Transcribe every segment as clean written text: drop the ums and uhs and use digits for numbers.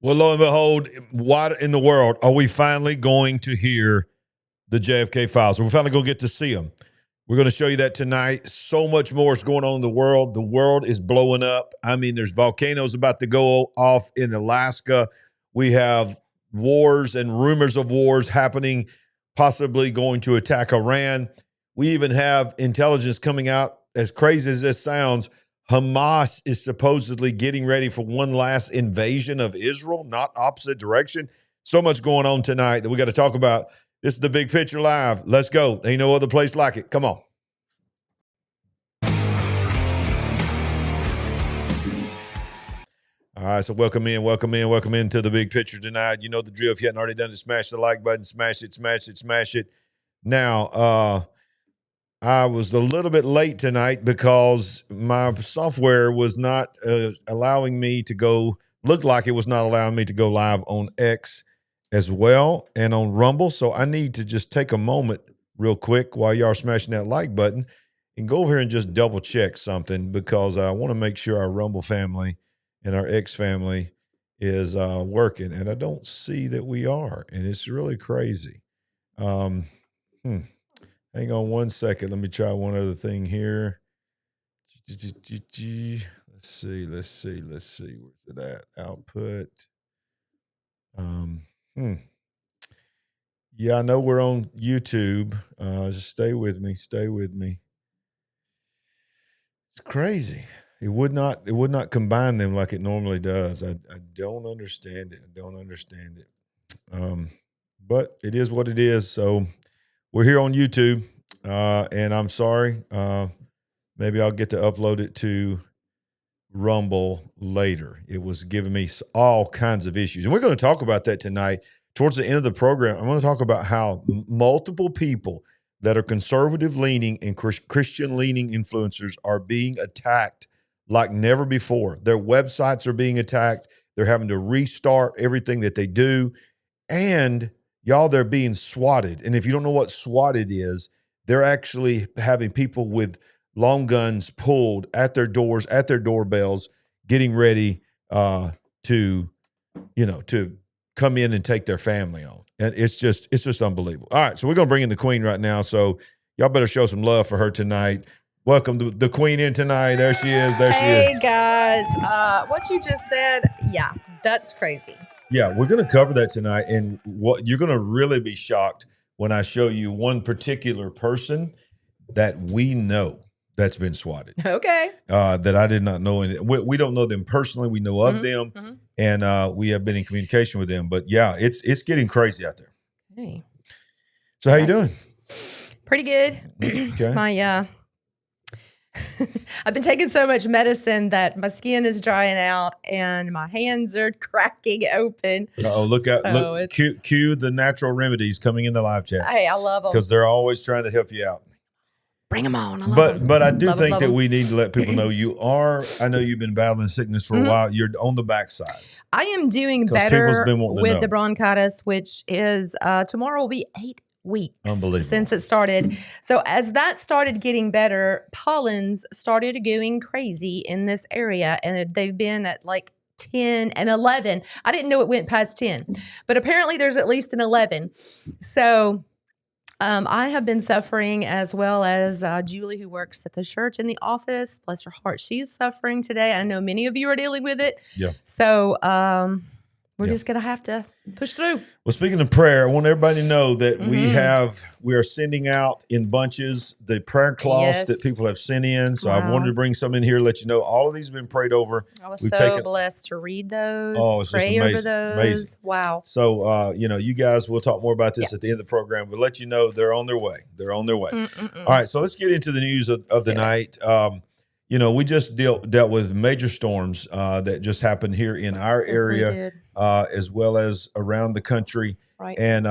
Well, lo and behold, what in the world are we finally going to hear the JFK files? We're finally going to get to see them. We're going to show you that tonight. So much more is going on in the world. The world is blowing up. I mean, there's volcanoes about to go off in Alaska. We have wars and rumors of wars happening, possibly going to attack Iran. We even have intelligence coming out, as crazy as this sounds. Hamas is supposedly getting ready for one last invasion of Israel, not opposite direction. So much going on tonight that we got to talk about. This is the Big Picture Live. Let's go. Ain't no other place like it. Come on. All right, so welcome in to the Big Picture tonight. You know the drill. If you hadn't already done it, smash the like button, smash it. Now, I was a little bit late tonight because my software was not allowing me to go, looked like it was not allowing me to go live on X as well and on Rumble. So I need to just take a moment real quick while y'all are smashing that like button and go over here and just double check something, because I want to make sure our Rumble family and our X family is working. And I don't see that we are, and it's really crazy. Hang on one second. Let me try one other thing here. Let's see. Where's it at? Output. Yeah, I know we're on YouTube. Just stay with me. It's crazy. It would not combine them like it normally does. I don't understand it. But it is what it is. So we're here on YouTube, and I'm sorry. Maybe I'll get to upload it to Rumble later. It was giving me all kinds of issues. And we're going to talk about that tonight. Towards the end of the program, I'm going to talk about how multiple people that are conservative-leaning and Christian-leaning influencers are being attacked like never before. Their websites are being attacked. They're having to restart everything that they do. And y'all, they're being swatted. And if you don't know what swatted is, they're actually having people with long guns pulled at their doors, at their doorbells, getting ready to come in and take their family on. And it's just unbelievable. All right, so we're going to bring in the Queen right now. So y'all better show some love for her tonight. Welcome to the Queen in tonight. There she is. Hey, guys. What you just said, yeah, that's crazy. Yeah, we're going to cover that tonight, and what you're going to really be shocked when I show you one particular person that we know that's been swatted. Okay. That I did not know. We don't know them personally. We know of them, and we have been in communication with them. But yeah, it's getting crazy out there. Hey. So how you doing? Pretty good. Okay. I've been taking so much medicine that my skin is drying out and my hands are cracking open. Oh, look out! Look, cue the natural remedies coming in the live chat. Hey, I love them because they're always trying to help you out. Bring them on. I love them. But I do think that we need to let people know I know you've been battling sickness for a while. You're on the backside. I am doing better with the bronchitis, which is tomorrow will be 8 weeks since it started. So as that started getting better, pollens started going crazy in this area, and they've been at like 10 and 11. I didn't know it went past 10, but apparently there's at least an 11. So I have been suffering, as well as Julie, who works at the church in the office. Bless her heart, she's suffering today. I know many of you are dealing with it. Yeah. So we're just going to have to push through. Well, speaking of prayer, I want everybody to know that we are sending out in bunches the prayer cloths that people have sent in. So I wanted to bring some in here, let you know all of these have been prayed over. I was blessed to read those. Oh, it's pray just amazing. Over those. Amazing. Wow. So, you guys, we'll talk more about this at the end of the program. We'll let you know they're on their way. All right, so let's get into the news of the night. We just dealt with major storms that just happened here in our area, as well as around the country. Right. And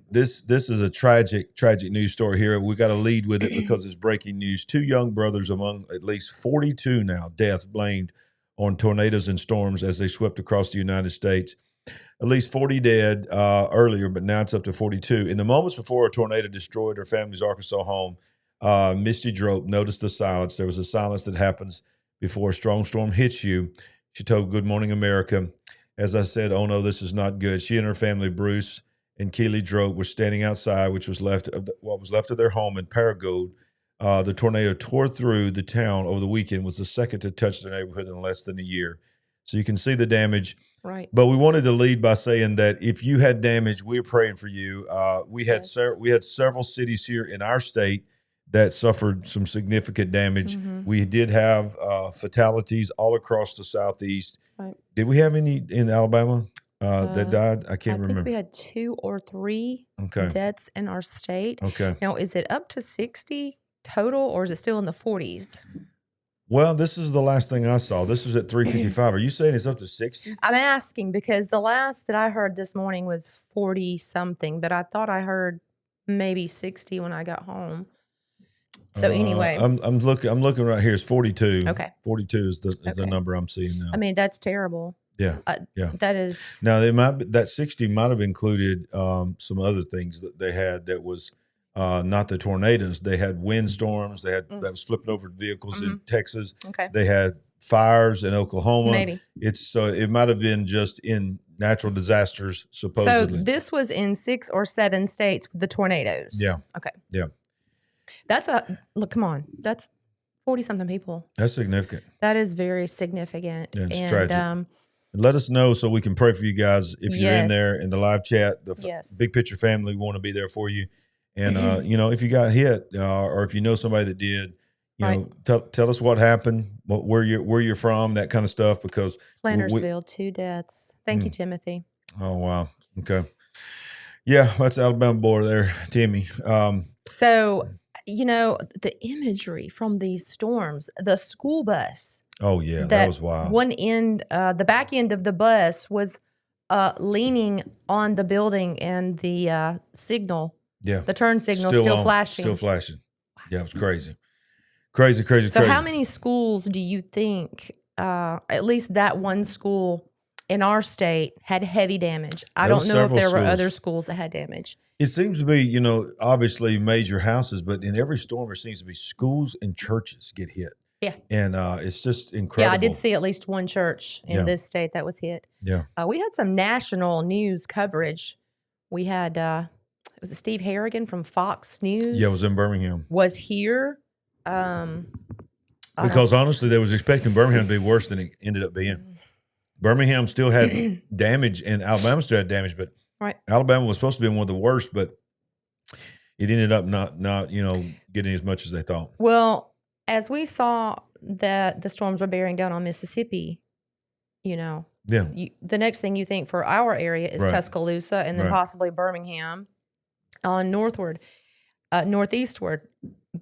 this is a tragic news story here. We got to lead with it because it's breaking news. 2 young brothers among at least 42 now deaths blamed on tornadoes and storms as they swept across the United States. At least 40 dead earlier, but now it's up to 42. In the moments before a tornado destroyed her family's Arkansas home, Misty Drope noticed the silence. There was a silence that happens before a strong storm hits you. She told Good Morning America, as I said, oh no, this is not good. She and her family, Bruce and Keely Droke, were standing outside, which was what was left of their home in Paragould. The tornado tore through the town over the weekend, was the second to touch the neighborhood in less than a year. So you can see the damage. Right. But we wanted to lead by saying that if you had damage, we're praying for you. We had several cities here in our state that suffered some significant damage. Mm-hmm. We did have fatalities all across the Southeast. Right. Did we have any in Alabama that died? I can't remember. I think we had 2 or 3 deaths in our state. Okay. Now, is it up to 60 total, or is it still in the 40s? Well, this is the last thing I saw. This was at 3:55. Are you saying it's up to 60? I'm asking because the last that I heard this morning was 40-something, but I thought I heard maybe 60 when I got home. So anyway, I'm looking right here. It's 42. Okay. 42 is the number I'm seeing now. I mean, that's terrible. Yeah. Yeah. That is. Now that 60 might have included some other things that they had that was not the tornadoes. They had windstorms. They had that was flipping over vehicles in Texas. Okay. They had fires in Oklahoma. Maybe. It might have been just in natural disasters, supposedly. So this was in 6 or 7 states with the tornadoes. Yeah. Okay. Yeah. Look, come on. That's 40-something people. That's significant. That is very significant. Yeah, it's tragic. Let us know so we can pray for you guys. If you're in there in the live chat, the Big Picture family, we want to be there for you. And, if you got hit or if you know somebody that did, tell us what happened, where you're from, that kind of stuff. Because Plantersville, 2 deaths. Thank you, Timothy. Oh, wow. Okay. Yeah, that's Alabama boy there, Timmy. So, the imagery from these storms, the school bus. Oh, yeah, that was wild. One end, the back end of the bus was leaning on the building, and the signal, the turn signal, still flashing. Still flashing. Yeah, it was crazy. Crazy. So how many schools do you think, at least that one school in our state, had heavy damage? I don't know if there were other schools that had damage. It seems to be, obviously major houses, but in every storm, it seems to be schools and churches get hit. Yeah. And it's just incredible. Yeah, I did see at least one church in this state that was hit. Yeah. We had some national news coverage. We had, was it Steve Harrigan from Fox News? Yeah, it was in Birmingham. Was here. Because honestly, they was expecting Birmingham to be worse than it ended up being. Birmingham still had damage, and Alabama still had damage, but Alabama was supposed to be one of the worst, but it ended up not getting as much as they thought. Well, as we saw that the storms were bearing down on Mississippi, the next thing you think for our area is Tuscaloosa and then possibly Birmingham on northeastward.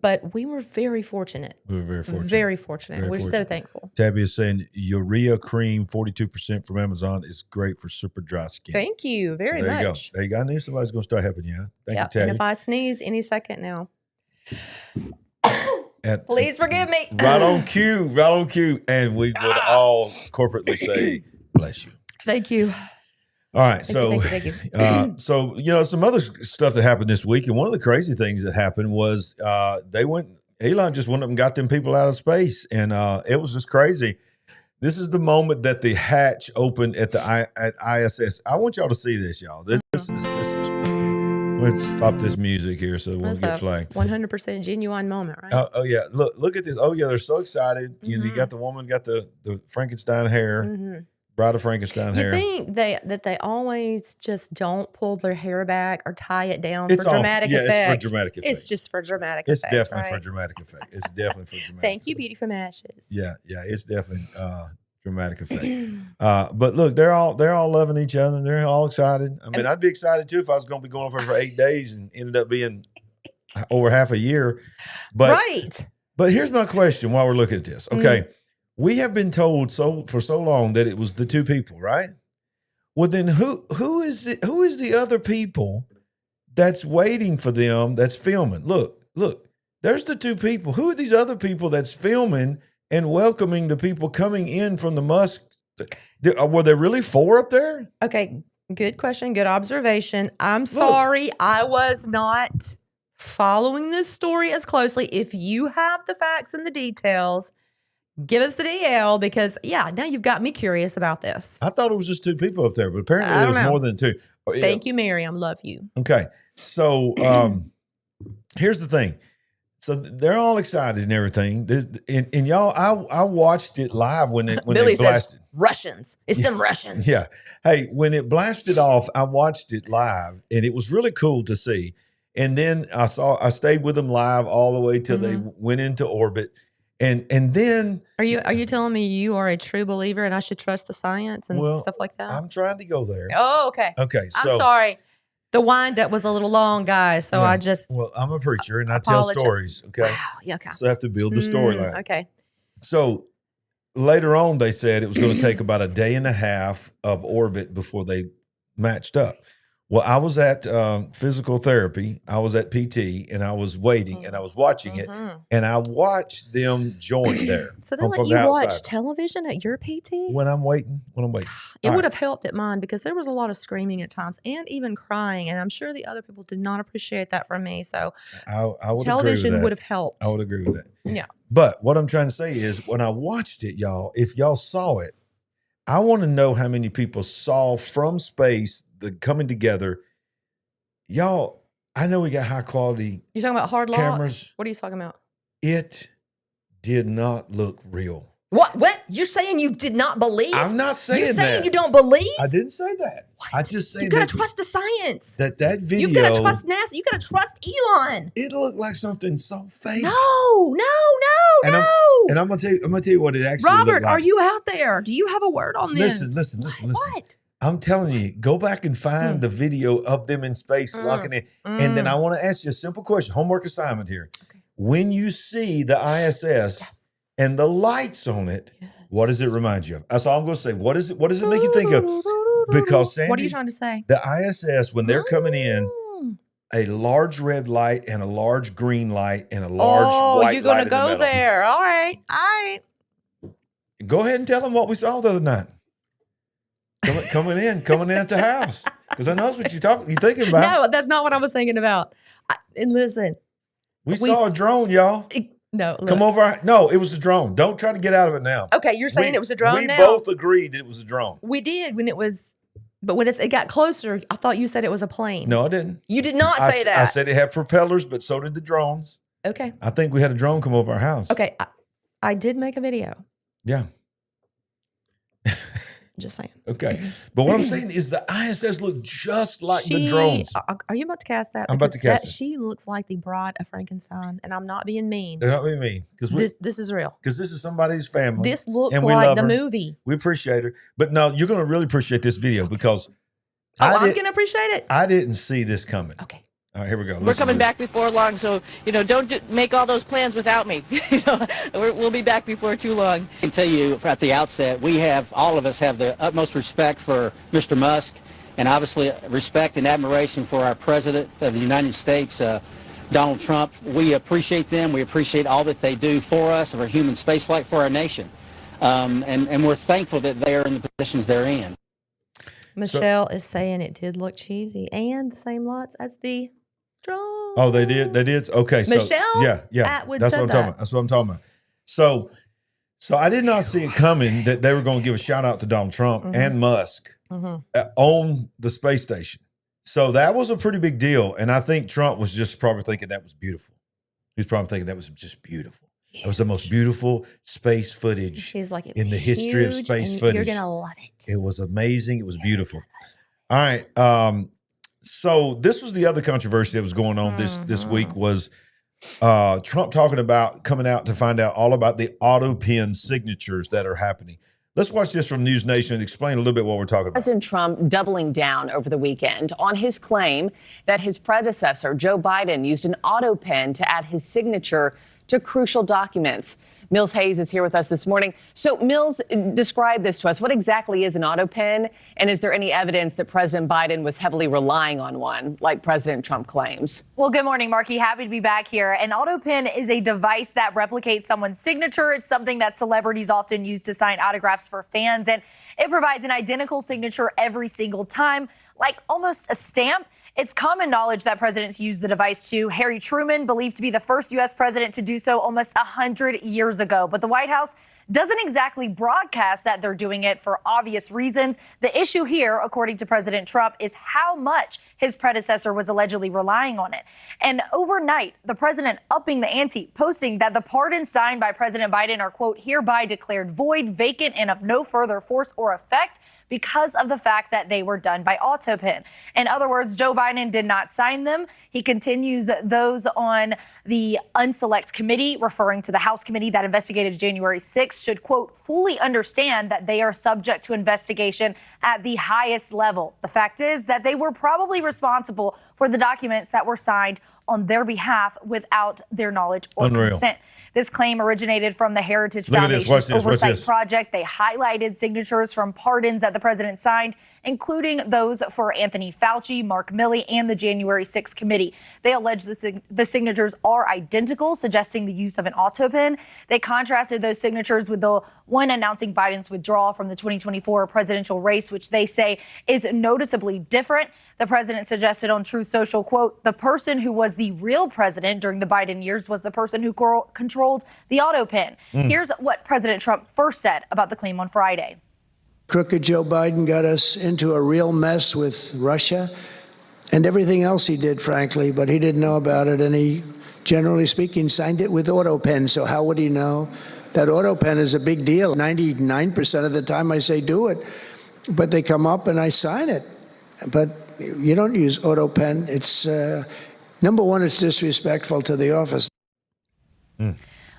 But we were very fortunate. We were very fortunate. Very fortunate. We're so thankful. Tabby is saying urea cream, 42% from Amazon, is great for super dry skin. Thank you very much. There you go. I knew somebody's going to start helping you. Thank you, Tabby. And if I sneeze any second now, please forgive me. Right on cue. And we would all corporately say, bless you. Thank you. All right, thank you. So some other stuff that happened this week, and one of the crazy things that happened was Elon just went up and got them people out of space, and it was just crazy. This is the moment that the hatch opened at ISS. I want y'all to see this, y'all. This is. Let's stop this music here so we won't get flagged. 100% genuine moment, right? Oh yeah, look at this. Oh yeah, they're so excited. You got the woman, got the Frankenstein hair. Bride of Frankenstein hair. You think that they always just don't pull their hair back or tie it down for dramatic effect? Yeah, it's for dramatic effect. It's just for dramatic effect. It's definitely for dramatic effect. It's definitely for dramatic Thank you, Beauty from Ashes. Yeah, it's definitely dramatic effect. But look, they're all loving each other. They're all excited. I mean, I'd be excited too if I was going to be going up there for 8 days and ended up being over half a year. But here's my question while we're looking at this. Okay. We have been told for so long that it was the 2 people, right? Well, then who is it? Who is the other people that's waiting for them that's filming? Look, there's the 2 people. Who are these other people that's filming and welcoming the people coming in from the Musk? Were there really 4 up there? Okay, good question, good observation. I'm sorry, I was not following this story as closely. If you have the facts and the details, Give us the DL because, now you've got me curious about this. I thought it was just 2 people up there, but apparently there was more than 2. Thank you, Miriam. Love you. Okay. So here's the thing. So they're all excited and everything. And y'all, I watched it live when it Billy blasted. Says, Russians. It's them Russians. Yeah. Hey, when it blasted off, I watched it live, and it was really cool to see. And then I stayed with them live all the way till they went into orbit. And then are you telling me you are a true believer and I should trust the science and stuff like that? I'm trying to go there. Oh, okay. Okay. So, I'm sorry. The wind up was a little long, guys. So I just. Well, I'm a preacher and I tell stories. Okay. Wow. Yeah. Okay. So I have to build the storyline. Okay. So later on, they said it was going to take about a day and a half of orbit before they matched up. Well, I was at physical therapy. I was at PT, and I was waiting, and I was watching it, and I watched them join there. So they let you watch television at your PT? When I'm waiting. It would have helped at mine because there was a lot of screaming at times and even crying, and I'm sure the other people did not appreciate that from me. So I would television agree with that. would have helped. I would agree with that. Yeah. But what I'm trying to say is when I watched it, y'all, if y'all saw it, I want to know how many people saw from space the coming together. Y'all, I know we got high quality You're talking about hard cameras. What are you talking about? It did not look real. What? You're saying you did not believe? I'm not saying that. You're saying you don't believe? I didn't say that. What? I just say you gotta trust the science. That video. You gotta trust NASA. You gotta trust Elon. It looked like something so fake. No. And I'm gonna tell you what it actually Robert, looked like. are you out there? Do you have a word on this? Listen. What? I'm telling you, go back and find the video of them in space locking in. And then I want to ask you a simple question, homework assignment here. Okay. When you see the ISS and the lights on it, what does it remind you of? That's all I'm going to say. What does it make you think of? Because Sandy, what are you trying to say? The ISS, when they're coming in, a large red light and a large green light and a large white light. Oh, you're going to go there. All right. Go ahead and tell them what we saw the other night. Coming in at the house. Because I know that's what you're thinking about. No, that's not what I was thinking about. And listen. We saw a drone, y'all. No, look. Come over. No, it was a drone. Don't try to get out of it now. Okay, you're saying it was a drone now? We both agreed that it was a drone. We did when it was, but when it got closer, I thought you said it was a plane. No, I didn't. You did not say that. I said it had propellers, but so did the drones. Okay. I think we had a drone come over our house. Okay, I did make a video. Yeah. Just saying. Okay. But what I'm saying is the ISS look just like the drones. Are you about to cast that? I'm about to cast it. She looks like the bride of Frankenstein, and I'm not being mean. They're not being mean. This is real. Because this is somebody's family. This looks like the movie. We appreciate her. But no, you're going to really appreciate this video because I'm going to appreciate it. I didn't see this coming. Okay. All right, here we go. We're coming back before long, so, don't make all those plans without me. We'll be back before too long. I can tell you at the outset, all of us have the utmost respect for Mr. Musk and obviously respect and admiration for our President of the United States, Donald Trump. We appreciate them. We appreciate all that they do for us, for human spaceflight, for our nation. And we're thankful that they are in the positions they're in. Michelle is saying it did look cheesy and the same lights as the drone. Oh, they did? They did? Okay. So, Michelle? Yeah. That's what I'm talking about. That's what I'm talking about. So I did not see it coming that they were going to give a shout out to Donald Trump and Musk on the space station. So that was a pretty big deal. And I think Trump was just probably thinking that was beautiful. He was probably thinking that was just beautiful. It was the most beautiful space footage in the history of space footage. You're going to love it. It was amazing. It was beautiful. All right. So this was the other controversy that was going on this week was Trump coming out to find out all about the Autopen signatures that are happening. Let's watch this from News Nation and explain a little bit what we're talking about. President Trump doubling down over the weekend on his claim that his predecessor, Joe Biden, used an Autopen to add his signature to crucial documents. Mills Hayes is here with us this morning. So, Mills, describe this to us. What exactly is an Autopen? And is there any evidence that President Biden was heavily relying on one, like President Trump claims? Well, good morning, Marky. Happy to be back here. An Autopen is a device that replicates someone's signature. It's something that celebrities often use to sign autographs for fans, and it provides an identical signature every single time, like almost a stamp. It's common knowledge that presidents use the device too. Harry Truman, believed to be the first U.S. president to do so almost 100 years ago. But the White House doesn't exactly broadcast that they're doing it for obvious reasons. The issue here, according to President Trump, is how much his predecessor was allegedly relying on it. And overnight, the president upping the ante, posting that the pardons signed by President Biden are, quote, hereby declared void, vacant, and of no further force or effect because of the fact that they were done by Autopen. In other words, Joe Biden did not sign them. He continues those on the unselect committee, referring to the House committee that investigated January 6th, should, quote, fully understand that they are subject to investigation at the highest level. The fact is that they were probably responsible for the documents that were signed on their behalf without their knowledge or consent. This claim originated from the Heritage Foundation's Oversight Project. They highlighted signatures from pardons that the president signed, including those for Anthony Fauci, Mark Milley, and the January 6th committee. They allege that the signatures are identical, suggesting the use of an Autopen. They contrasted those signatures with the one announcing Biden's withdrawal from the 2024 presidential race, which they say is noticeably different. The president suggested on Truth Social, quote, the person who was the real president during the Biden years was the person who controlled the Autopen. Here's what President Trump first said about the claim on Friday. Crooked Joe Biden got us into a real mess with Russia and everything else he did, frankly, but he didn't know about it. And he, generally speaking, signed it with Autopen. So how would he know? That Autopen is a big deal. 99% of the time I say do it, but they come up and I sign it. But you don't use Autopen. It's, number one, it's disrespectful to the office.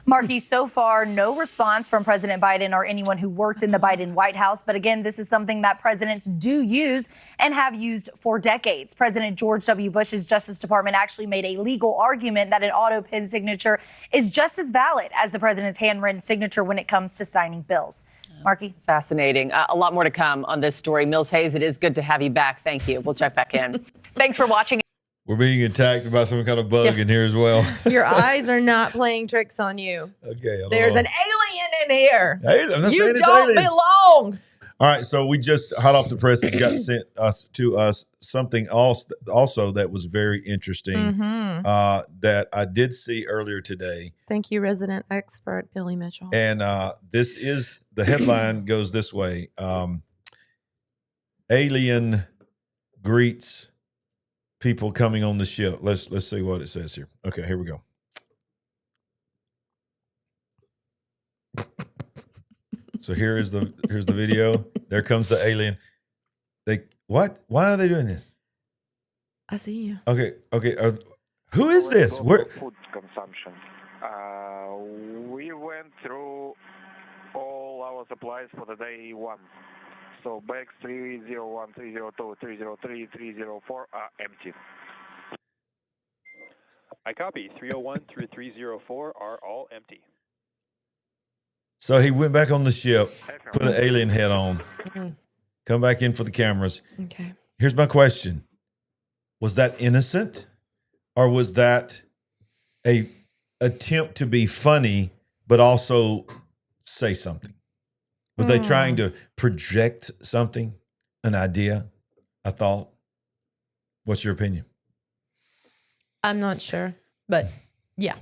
Marky, so far, no response from President Biden or anyone who worked in the Biden White House. But again, this is something that presidents do use and have used for decades. President George W. Bush's Justice Department actually made a legal argument that an Autopen signature is just as valid as the president's handwritten signature when it comes to signing bills. Marky? Fascinating. A lot more to come on this story. Mills Hayes, it is good to have you back. Thank you. We'll check back in. Thanks for watching. We're being attacked by some kind of bug in here as well. Your eyes are not playing tricks on you. Okay. There's an alien in here. I'm not you don't belong. All right. So we just, hot off the presses, got sent to us something else also that was very interesting that I did see earlier today. Thank you, resident expert Billy Mitchell. And this is, the headline goes this way. Alien greets people coming on the ship. Let's see what it says here. Okay, here we go. So here's the video. There comes the alien. What? Why are they doing this? I see you. Okay. Who is this? Where? Food consumption. We went through all our supplies for the day one. So bags 301, 302, 303, 304 are empty. I copy. 301 through 304 are all empty. So he went back on the ship, put an alien head on, come back in for the cameras. Okay. Here's my question. Was that innocent, or was that a attempt to be funny but also say something? Was they trying to project something, an idea, a thought? What's your opinion? I'm not sure, but yeah,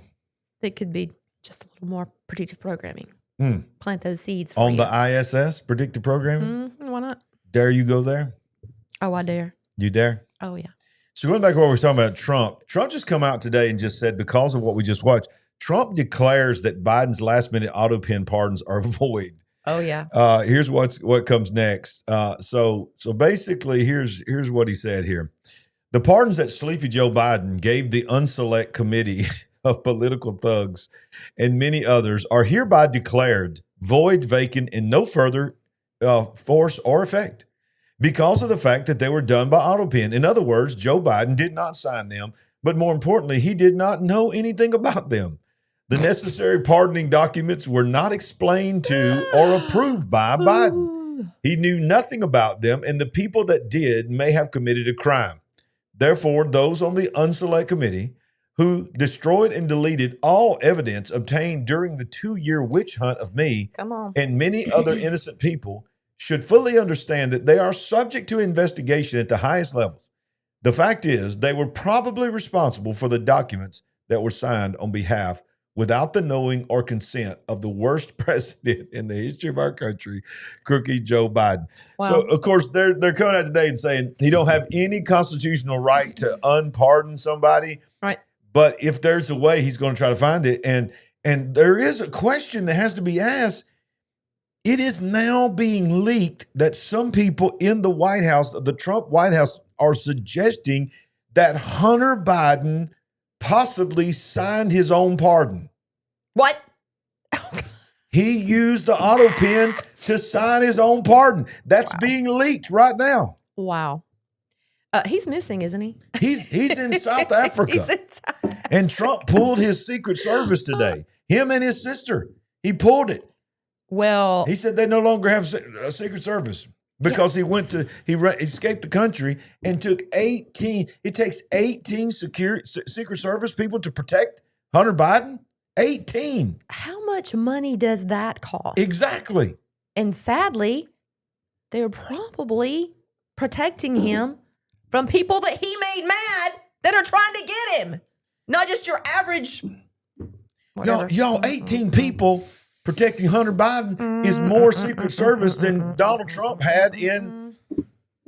it could be just a little more predictive programming. Plant those seeds on the ISS, predictive programming. Why not? Dare you go there? Oh, I dare. You dare? Oh, yeah. So going back to what we were talking about, Trump just come out today and just said, because of what we just watched, Trump declares that Biden's last-minute Autopen pardons are void. Oh, yeah. Here's what comes next. So basically, here's what he said here. The pardons that Sleepy Joe Biden gave the unselect committee of political thugs and many others are hereby declared void, vacant, and no further force or effect because of the fact that they were done by Autopen. In other words, Joe Biden did not sign them, but more importantly, he did not know anything about them. The necessary pardoning documents were not explained to or approved by Biden. He knew nothing about them, and the people that did may have committed a crime. Therefore, those on the unselect committee who destroyed and deleted all evidence obtained during the 2-year witch hunt of me and many other innocent people should fully understand that they are subject to investigation at the highest levels. The fact is, they were probably responsible for the documents that were signed on behalf without the knowing or consent of the worst president in the history of our country, crooked Joe Biden. Wow. So, of course, they're coming out today and saying he don't have any constitutional right to unpardon somebody. Right. But if there's a way, he's going to try to find it. And there is a question that has to be asked. It is now being leaked that some people in the White House, the Trump White House, are suggesting that Hunter Biden possibly signed his own pardon. What? He used the Autopen to sign his own pardon. That's being leaked right now. Wow. He's missing, isn't he? He's in South Africa. And Trump pulled his Secret Service today. Him and his sister. He pulled it. Well, he said they no longer have a Secret Service because he escaped the country and took 18. It takes 18 Secret Service people to protect Hunter Biden. 18. How much money does that cost? Exactly. And sadly, they're probably protecting him from people that he made mad that are trying to get him. Not just your average. Y'all, 18 people protecting Hunter Biden is more Secret Service than Donald Trump had in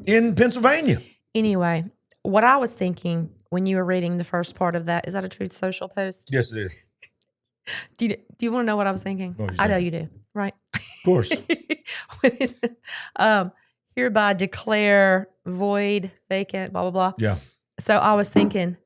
Pennsylvania. Anyway, what I was thinking when you were reading the first part of that, is that a Truth Social post? Yes, it is. Do you want to know what I was thinking? I know you do, right? Of course. Hereby declare void, vacant, blah, blah, blah. Yeah. So I was thinking,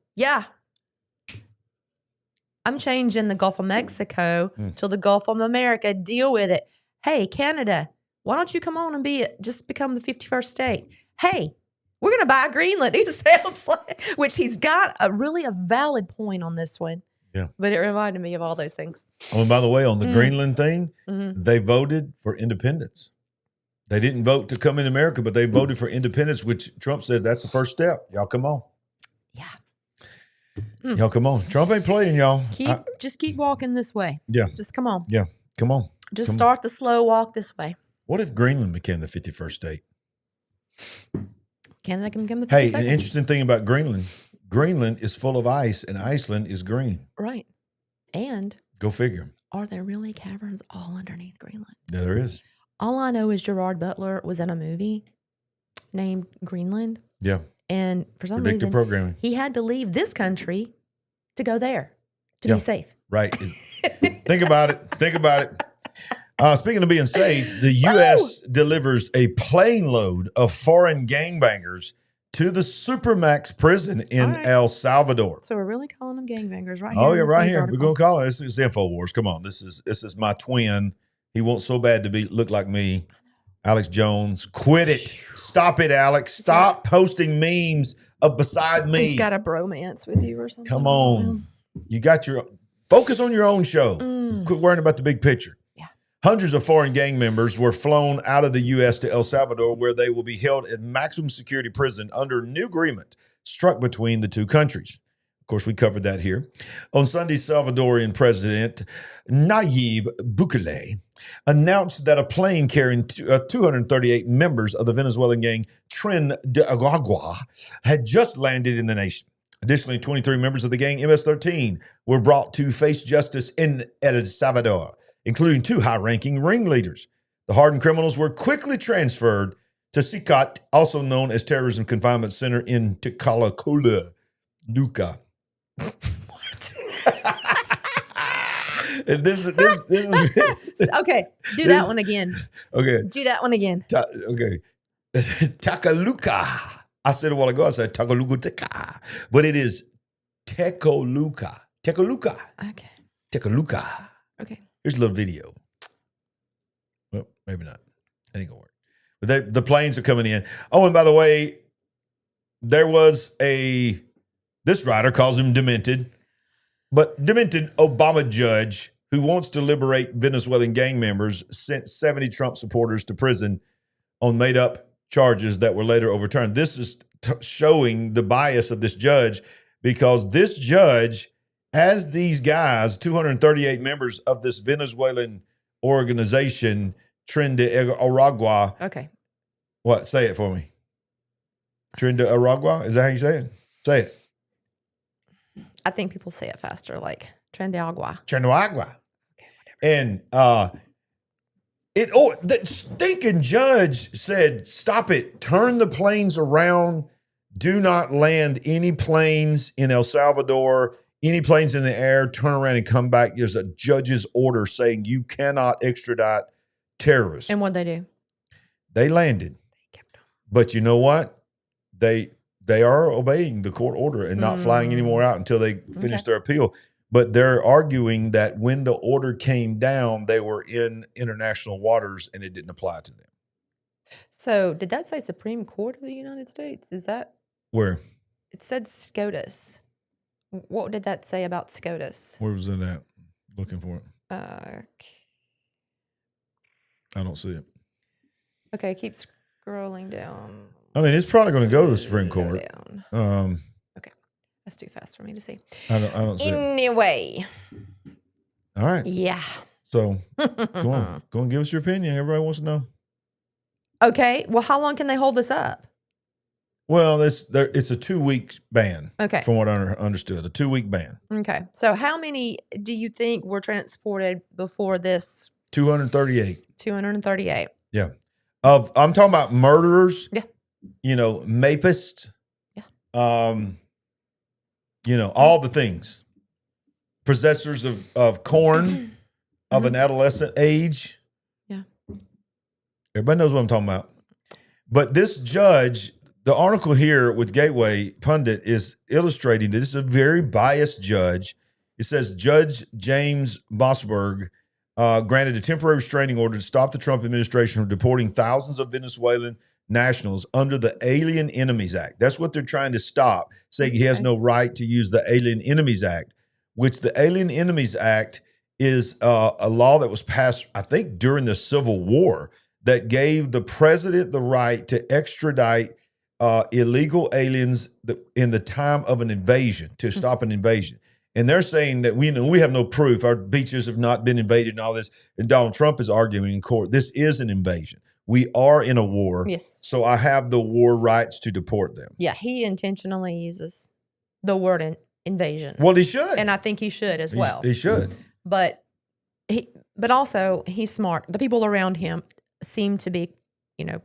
I'm changing the Gulf of Mexico to the Gulf of America. Deal with it. Hey, Canada, why don't you come on and just become the 51st state? Hey, we're going to buy Greenland. It sounds like, which he's got a valid point on this one. Yeah. But it reminded me of all those things. Oh, and by the way, on the Greenland thing, they voted for independence. They didn't vote to come in America, but they voted for independence, which Trump said that's the first step. Y'all come on. Yeah. Y'all come on. Trump ain't playing, y'all. Just keep walking this way. Yeah. Just come on. Yeah. Come on. Just start the slow walk this way. What if Greenland became the 51st state? Canada can become the 52nd. Hey, an interesting thing about Greenland is full of ice and Iceland is green. Right. And go figure. Are there really caverns all underneath Greenland? Yeah, there is. All I know is Gerard Butler was in a movie named Greenland. Yeah. And for some Predictive reason, programming. He had to leave this country to go there to be safe. Right. Think about it. Think about it. Speaking of being safe, the U.S. delivers a plane load of foreign gangbangers to the Supermax prison in El Salvador. So we're really calling them gangbangers right here. Oh, yeah, right here. We're going to call it. This is InfoWars. Come on. This is my twin. He wants so bad to look like me. Alex Jones. Quit it. Stop it, Alex. Stop posting memes beside me. He's got a bromance with you or something. Come on. You got focus on your own show. Quit worrying about the big picture. Yeah. Hundreds of foreign gang members were flown out of the U.S. to El Salvador, where they will be held in maximum security prison under a new agreement struck between the two countries. Of course, we covered that here. On Sunday, Salvadorian President Nayib Bukele announced that a plane carrying 238 members of the Venezuelan gang Tren de Aragua had just landed in the nation. Additionally, 23 members of the gang MS-13 were brought to face justice in El Salvador, including 2 high-ranking ringleaders. The hardened criminals were quickly transferred to SICAT, also known as Terrorism Confinement Center in Tecalacola, Nuca. What? This is okay. Do that one again. Okay. Do that one again. Okay. Takaluka. I said a while ago, I said Takaluka, but it is Tecoluca. Tecoluca. Okay. Tecoluca. Okay. Here's a little video. Well, maybe not. That ain't gonna work. But the planes are coming in. Oh, and by the way, there was this writer calls him demented, but demented Obama judge who wants to liberate Venezuelan gang members sent 70 Trump supporters to prison on made-up charges that were later overturned. This is showing the bias of this judge, because this judge, as these guys, 238 members of this Venezuelan organization, Tren de Aragua. Okay. What? Say it for me. Tren de Aragua? Is that how you say it? Say it. I think people say it faster, like Trinidad. Okay, and the stinking judge said, "Stop it! Turn the planes around. Do not land any planes in El Salvador. Any planes in the air. Turn around and come back." There's a judge's order saying you cannot extradite terrorists. And what'd they do? They landed, but you know what? They are obeying the court order and not flying anymore out until they finish their appeal. But they're arguing that when the order came down, they were in international waters and it didn't apply to them. So did that say Supreme Court of the United States? Is that where? It said SCOTUS. What did that say about SCOTUS? Where was it at? Looking for it. I don't see it. Okay, keep scrolling down. I mean, it's probably going to go to the Supreme Court. Okay, that's too fast for me to see. I don't see it. Anyway. All right. Yeah. So go on, give us your opinion. Everybody wants to know. Okay. Well, how long can they hold this up? Well, it's a 2-week ban. Okay. From what I understood, a 2-week ban. Okay. So how many do you think were transported before this? 238. 238. Yeah. I'm talking about murderers. Yeah. Mapists. Yeah. All the things. Possessors of corn of an adolescent age. Yeah. Everybody knows what I'm talking about. But this judge, the article here with Gateway Pundit is illustrating that this is a very biased judge. It says Judge James Bosberg granted a temporary restraining order to stop the Trump administration from deporting thousands of Venezuelan nationals under the Alien Enemies Act. That's what they're trying to stop, saying he has no right to use the Alien Enemies Act, which the Alien Enemies Act is a law that was passed, I think, during the Civil War that gave the president the right to extradite illegal aliens in the time of an invasion, to stop an invasion. And they're saying that we have no proof. Our beaches have not been invaded and all this. And Donald Trump is arguing in court, this is an invasion. We are in a war. Yes. So I have the war rights to deport them. Yeah, he intentionally uses the word invasion. Well, he should. And I think he should as well. He should. But also he's smart. The people around him seem to be,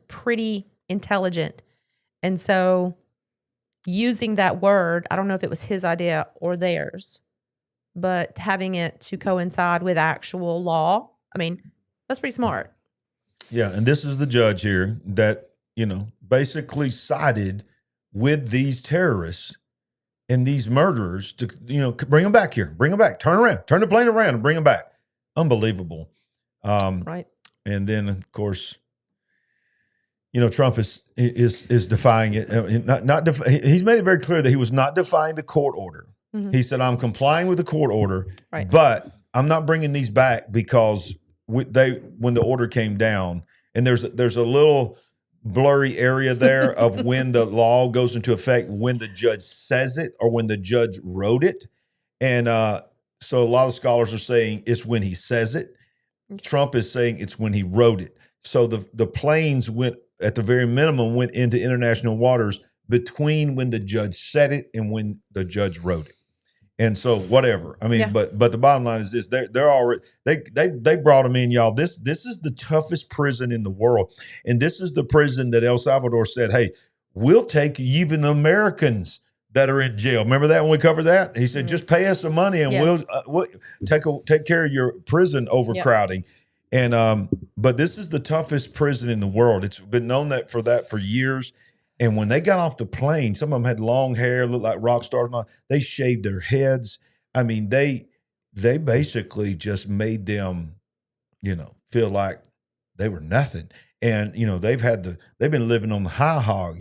pretty intelligent. And so using that word, I don't know if it was his idea or theirs, but having it to coincide with actual law, that's pretty smart. Yeah, and this is the judge here that, basically sided with these terrorists and these murderers to, bring them back here, bring them back, turn the plane around and bring them back. Unbelievable. Right. And then, of course, Trump is defying it. He's made it very clear that he was not defying the court order. Mm-hmm. He said, "I'm complying with the court order, right, but I'm not bringing these back because when the order came down." And there's a little blurry area there of when the law goes into effect, when the judge says it or when the judge wrote it, and so a lot of scholars are saying it's when he says it. Okay. Trump is saying it's when he wrote it. So the planes went, at the very minimum, went into international waters between when the judge said it and when the judge wrote it. And so whatever. But the bottom line is this: they're already they brought them in, y'all. This is the toughest prison in the world, and this is the prison that El Salvador said, "Hey, we'll take even Americans that are in jail." Remember that when we covered that? He said, "Just pay us some money, and we'll take care of your prison overcrowding." Yep. And but this is the toughest prison in the world. It's been known for years. And when they got off the plane, some of them had long hair, looked like rock stars. And all. They shaved their heads. They basically just made them, feel like they were nothing. And they've been living on the high hog,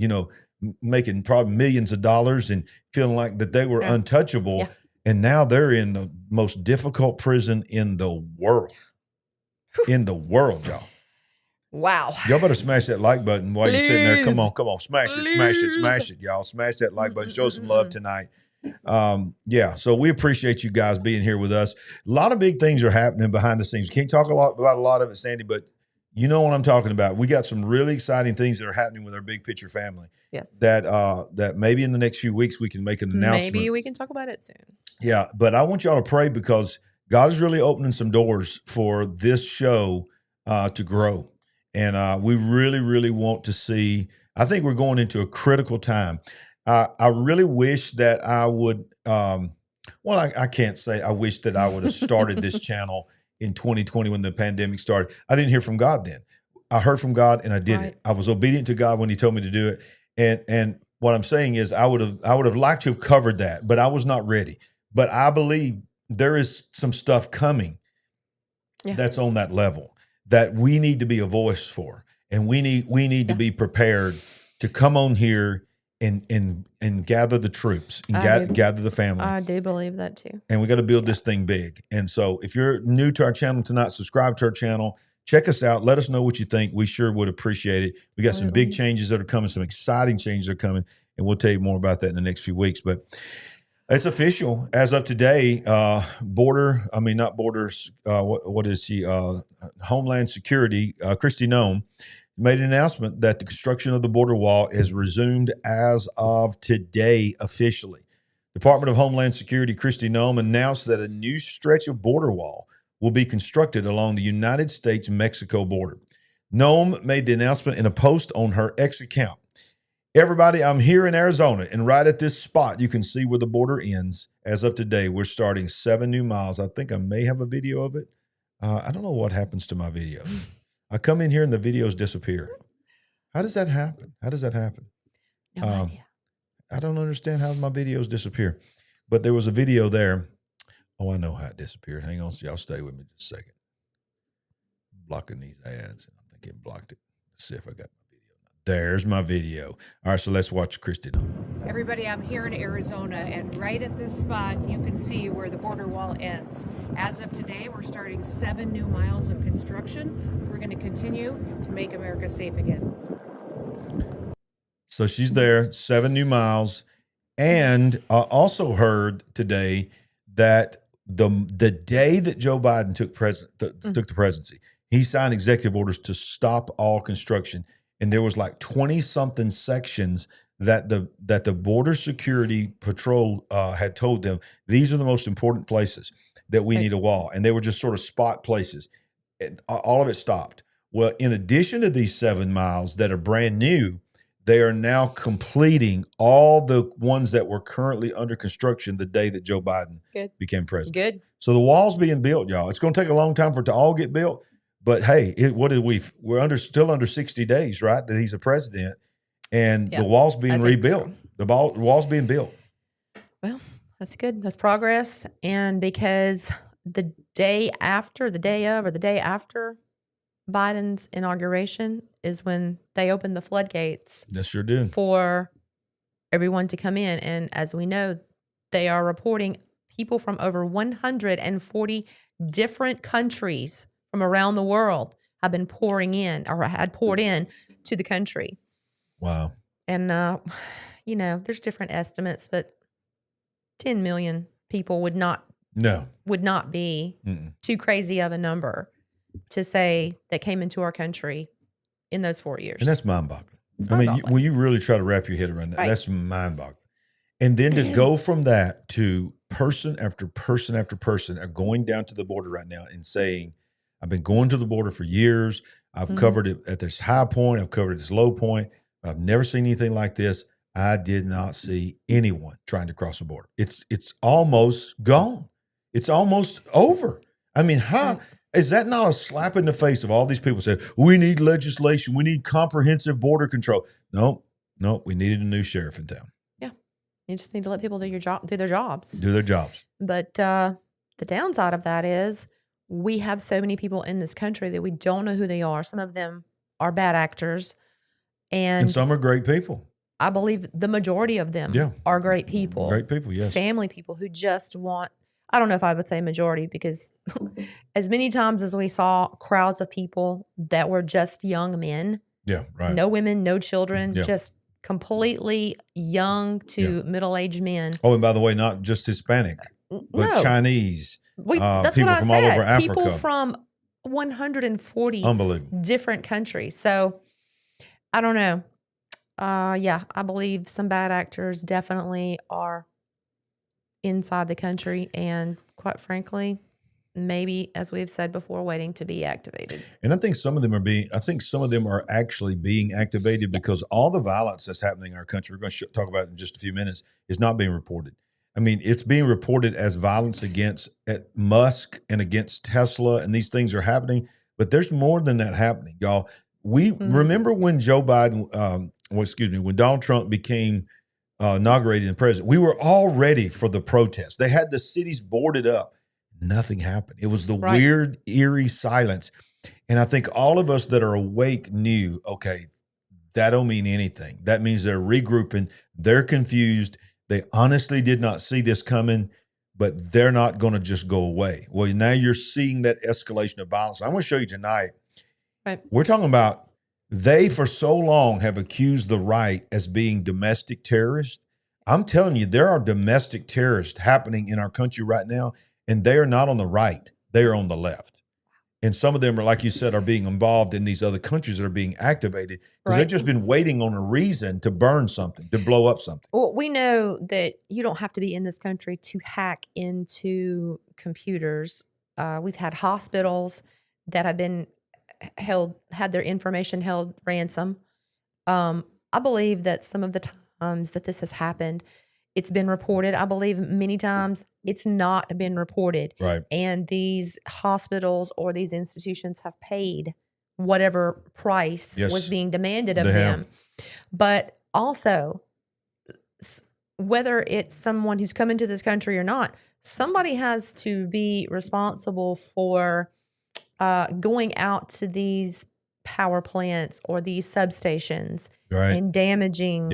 making probably millions of dollars and feeling like that they were untouchable. Yeah. And now they're in the most difficult prison in the world. In the world, y'all. Wow. Y'all better smash that like button while you're sitting there. Come on. Smash it, y'all. Smash that like button. Show some love tonight. So we appreciate you guys being here with us. A lot of big things are happening behind the scenes. We can't talk about a lot of it, Sandy, but You know what I'm talking about. We got some really exciting things that are happening with our big picture family. Yes. That maybe in the next few weeks we can make an announcement. Maybe we can talk about it soon. Yeah, but I want y'all to pray because God is really opening some doors for this show to grow. And we really, really want to see, I think we're going into a critical time. I really wish that I would, I can't say I wish that I would have started this channel in 2020 when the pandemic started. I didn't hear from God then. I heard from God and I did it. I was obedient to God when he told me to do it. And what I'm saying is I would have liked to have covered that, but I was not ready. But I believe there is some stuff coming that's on that level that we need to be a voice for. And we need to be prepared to come on here and gather the troops and gather the family. I do believe that too. And we got to build this thing big. And so if you're new to our channel tonight, subscribe to our channel. Check us out. Let us know what you think. We sure would appreciate it. We got some big changes that are coming, some exciting changes that are coming, and we'll tell you more about that in the next few weeks. But it's official. As of today, Homeland Security, Kristi Noem, made an announcement that the construction of the border wall is resumed as of today officially. Department of Homeland Security Kristi Noem announced that a new stretch of border wall will be constructed along the United States-Mexico border. Noem made the announcement in a post on her X account. Everybody, I'm here in Arizona, and right at this spot, you can see where the border ends. As of today, we're starting 7 new miles. I think I may have a video of it. I don't know what happens to my videos. I come in here and the videos disappear. How does that happen? No idea. I don't understand how my videos disappear. But there was a video there. Oh, I know how it disappeared. Hang on, y'all stay with me just a second. Blocking these ads. I think it blocked it. Let's see if I got my video. There's my video. All right, so let's watch Kristi. Everybody, I'm here in Arizona, and right at this spot, you can see where the border wall ends. As of today, we're starting 7 new miles of construction. We're going to continue to make America safe again. So she's there, 7 new miles. And I also heard today that the day that Joe Biden took the presidency, he signed executive orders to stop all construction. And there was like 20-something sections that the Border Security Patrol had told them, these are the most important places that we need a wall. And they were just sort of spot places. All of it stopped. Well, in addition to these 7 miles that are brand new, they are now completing all the ones that were currently under construction the day that Joe Biden became president. Good. So the wall's being built, y'all. It's going to take a long time for it to all get built. But hey, we're still under 60 days, right? That he's a president, and the wall's being rebuilt. So. The wall's being built. Well, that's good. That's progress. And because the day after Biden's inauguration is when they opened the floodgates. They sure did. For everyone to come in. And as we know, they are reporting people from over 140 different countries from around the world have been pouring in or had poured in to the country. Wow. And, there's different estimates, but 10 million people would not be too crazy of a number to say that came into our country in those 4 years. And that's mind-boggling. I mean, when you really try to wrap your head around that, that's mind-boggling. And then to go from that to person after person after person are going down to the border right now and saying, I've been going to the border for years. I've covered it at this high point. I've covered this low point. I've never seen anything like this. I did not see anyone trying to cross the border. It's almost gone. It's almost over. I mean, how is that not a slap in the face of all these people said, we need legislation. We need comprehensive border control. No, we needed a new sheriff in town. Yeah. You just need to let people do their jobs. Do their jobs. But the downside of that is we have so many people in this country that we don't know who they are. Some of them are bad actors. And some are great people. I believe the majority of them are great people. Great people, yes. Family people who just want, I don't know if I would say majority, because as many times as we saw crowds of people that were just young men. Yeah, right. No women, no children, just completely young to middle-aged men. Oh, and by the way, not just Hispanic, but Chinese. That's people what I from said. all over Africa. People from 140 different countries. So I don't know. Yeah, I believe some bad actors definitely are inside the country, and quite frankly, maybe, as we've said before, waiting to be activated. And I think some of them are actually being activated because all the violence that's happening in our country, we're going to talk about in just a few minutes, is not being reported. I mean, it's being reported as violence against Musk and against Tesla, and these things are happening, but there's more than that happening, y'all. We remember when Joe Biden, when Donald Trump became inaugurated in president, we were all ready for the protests. They had the cities boarded up. Nothing happened. It was the weird, eerie silence. And I think all of us that are awake knew, okay, that don't mean anything. That means they're regrouping. They're confused. They honestly did not see this coming, but they're not going to just go away. Well, now you're seeing that escalation of violence. I'm going to show you tonight. Right. We're talking about they, for so long, have accused the right as being domestic terrorists. I'm telling you, there are domestic terrorists happening in our country right now. And they are not on the right. They are on the left. And some of them are, like you said, are being involved in these other countries that are being activated because they've just been waiting on a reason to burn something, to blow up something. Well, we know that you don't have to be in this country to hack into computers. We've had hospitals that have been had their information held ransom. I believe that some of the times that this has happened, it's been reported. I believe many times it's not been reported. Right. And these hospitals or these institutions have paid whatever price was being demanded of them. But also, whether it's someone who's come into this country or not, somebody has to be responsible for going out to these power plants or these substations and damaging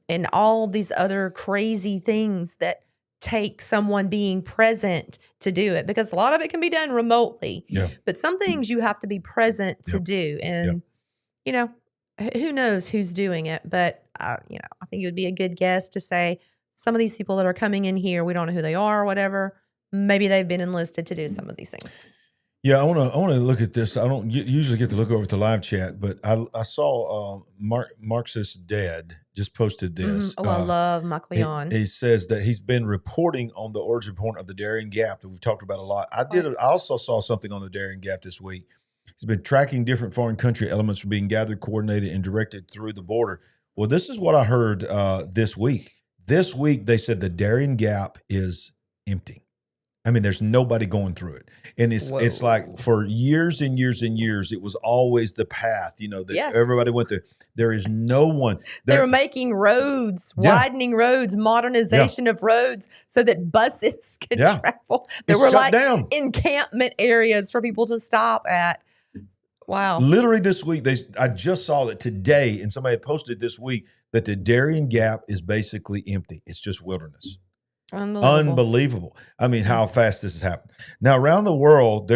and all these other crazy things that take someone being present to do it, because a lot of it can be done remotely, but some things you have to be present to do. And, you know, who knows who's doing it, but, you know, I think it would be a good guess to say some of these people that are coming in here, we don't know who they are or whatever. Maybe they've been enlisted to do some of these things. Yeah, I want to look at this. I don't usually get to look over at the live chat, but I saw Marxist Dead just posted this. I love Michael Yon. He says that he's been reporting on the origin point of the Darien Gap that we've talked about a lot. I also saw something on the Darien Gap this week. He's been tracking different foreign country elements from being gathered, coordinated, and directed through the border. Well, this is what I heard this week. This week, they said the Darien Gap is empty. I mean, there's nobody going through it. And it's like for years and years and years, it was always the path, you know, that everybody went through. There is no one. They were making roads, widening roads, modernization of roads so that buses could travel. There were like encampment areas for people to stop at. Wow. Literally this week, I just saw that today, and somebody had posted this week that the Darien Gap is basically empty. It's just wilderness. Unbelievable. I mean, how fast this has happened. Now, around the world,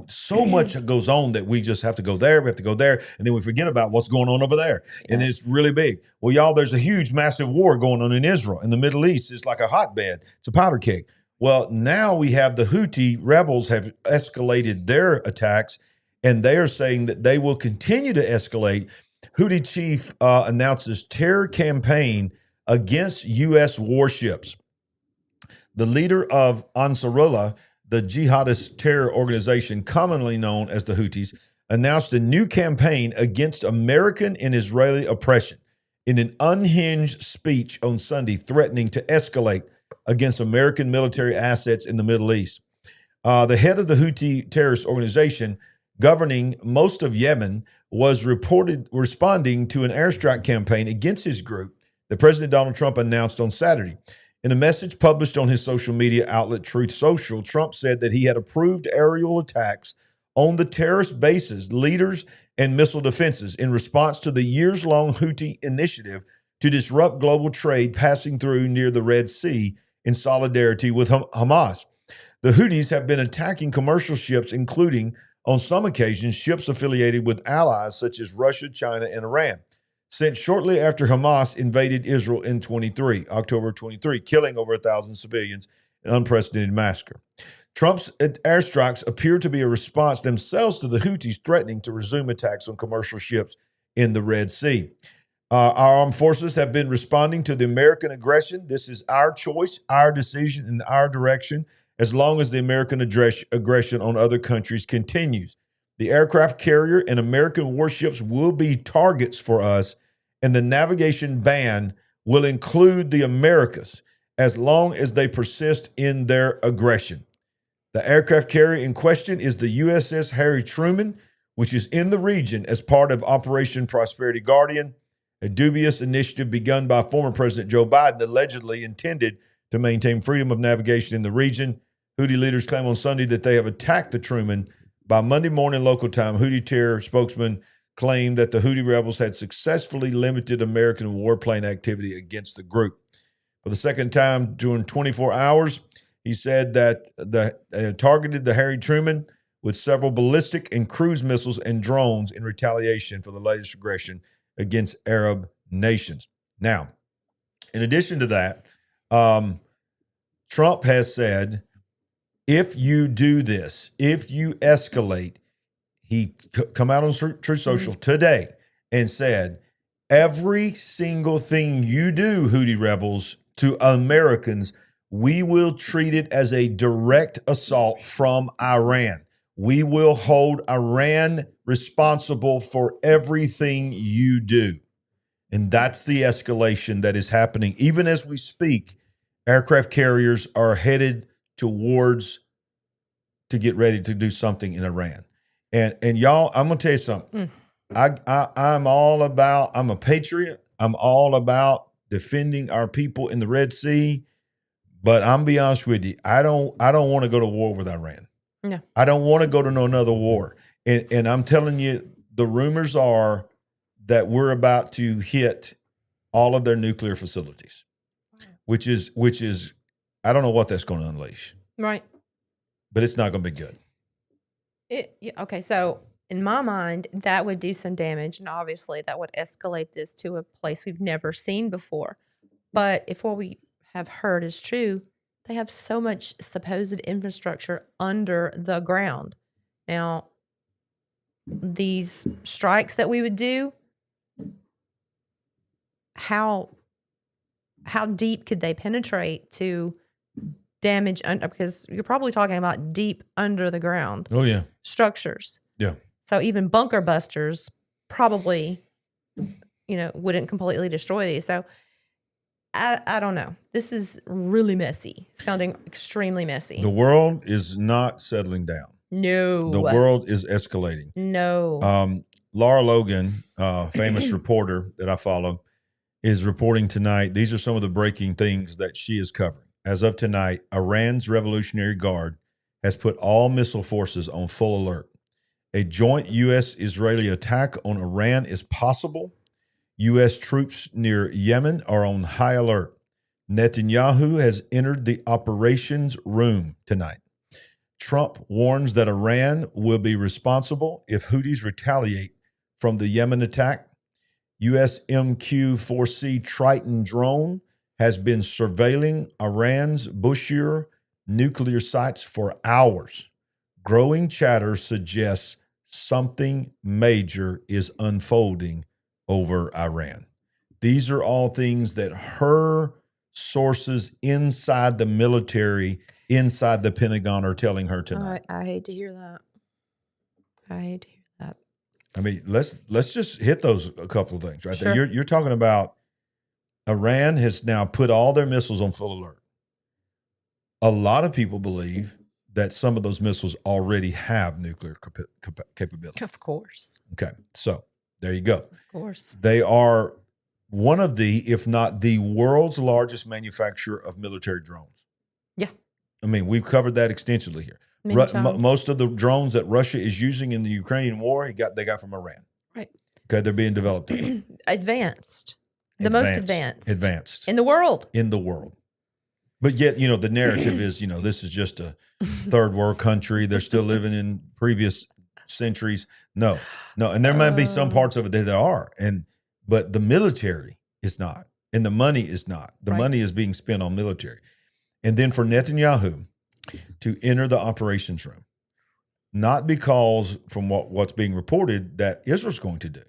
so much goes on that we just have to go there. We have to go there. And then we forget about what's going on over there. And it's really big. Well, y'all, there's a huge, massive war going on in Israel. In the Middle East, it's like a hotbed. It's a powder keg. Well, now we have the Houthi rebels have escalated their attacks, and they are saying that they will continue to escalate. Houthi chief announces terror campaign against U.S. warships. The leader of Ansarullah, the jihadist terror organization commonly known as the Houthis, announced a new campaign against American and Israeli oppression in an unhinged speech on Sunday, threatening to escalate against American military assets in the Middle East. The head of the Houthi terrorist organization governing most of Yemen was reported responding to an airstrike campaign against his group that President Donald Trump announced on Saturday. In a message published on his social media outlet Truth Social, Trump said that he had approved aerial attacks on the terrorist bases, leaders, and missile defenses in response to the years-long Houthi initiative to disrupt global trade passing through near the Red Sea in solidarity with Hamas. The Houthis have been attacking commercial ships, including, on some occasions, ships affiliated with allies such as Russia, China, and Iran, since shortly after Hamas invaded Israel in October 23, killing over 1,000 civilians, an unprecedented massacre. Trump's airstrikes appear to be a response themselves to the Houthis threatening to resume attacks on commercial ships in the Red Sea. Our armed forces have been responding to the American aggression. This is our choice, our decision, and our direction, as long as the American aggression on other countries continues. The aircraft carrier and American warships will be targets for us, and the navigation ban will include the Americas as long as they persist in their aggression. The aircraft carrier in question is the USS Harry Truman, which is in the region as part of Operation Prosperity Guardian, a dubious initiative begun by former President Joe Biden, allegedly intended to maintain freedom of navigation in the region. Houthi leaders claim on Sunday that they have attacked the Truman. By Monday morning local time, Houthi terror spokesman claimed that the Houthi rebels had successfully limited American warplane activity against the group. For the second time during 24 hours, he said that they targeted the Harry Truman with several ballistic and cruise missiles and drones in retaliation for the latest aggression against Arab nations. Now, in addition to that, Trump has said, if you do this, if you escalate, he come out on Truth Social today and said, every single thing you do, Houthi rebels, to Americans, we will treat it as a direct assault from Iran. We will hold Iran responsible for everything you do. And that's the escalation that is happening. Even as we speak, aircraft carriers are headed towards to get ready to do something in Iran. And y'all, I'm going to tell you something. I'm a patriot. I'm all about defending our people in the Red Sea. But I'm be honest with you, I don't want to go to war with Iran. No. I don't want to go to another war. And I'm telling you, the rumors are that we're about to hit all of their nuclear facilities, which is I don't know what that's going to unleash. Right. But it's not going to be good. Okay, so in my mind, that would do some damage, and obviously that would escalate this to a place we've never seen before. But if what we have heard is true, they have so much supposed infrastructure under the ground. Now, these strikes that we would do, how deep could they penetrate to damage? Because you're probably talking about deep under the ground. Oh, yeah. Structures. Yeah. So even bunker busters probably, wouldn't completely destroy these. So I don't know. This is really messy, sounding extremely messy. The world is not settling down. No. The world is escalating. No. Laura Logan, famous reporter that I follow, is reporting tonight. These are some of the breaking things that she is covering. As of tonight, Iran's Revolutionary Guard has put all missile forces on full alert. A joint U.S.-Israeli attack on Iran is possible. U.S. troops near Yemen are on high alert. Netanyahu has entered the operations room tonight. Trump warns that Iran will be responsible if Houthis retaliate from the Yemen attack. U.S. MQ-4C Triton drone has been surveilling Iran's Bushehr nuclear sites for hours. Growing chatter suggests something major is unfolding over Iran. These are all things that her sources inside the military, inside the Pentagon, are telling her tonight. I hate to hear that. I mean, let's just hit those a couple of things right Sure. there. You're talking about Iran has now put all their missiles on full alert. A lot of people believe that some of those missiles already have nuclear capability. Of course. Okay, so there you go. Of course. They are one of the, if not the world's largest manufacturer of military drones. Yeah. I mean, we've covered that extensively here. Most of the drones that Russia is using in the Ukrainian war, they got from Iran. Right. Okay, they're being developed. Advanced. The most advanced. Advanced. In the world. But yet, the narrative is, this is just a third world country. They're still living in previous centuries. No. And there might be some parts of it that there are. But the military is not. And the money is not. The money is being spent on military. And then for Netanyahu to enter the operations room. Not because from what's being reported that Israel's going to do,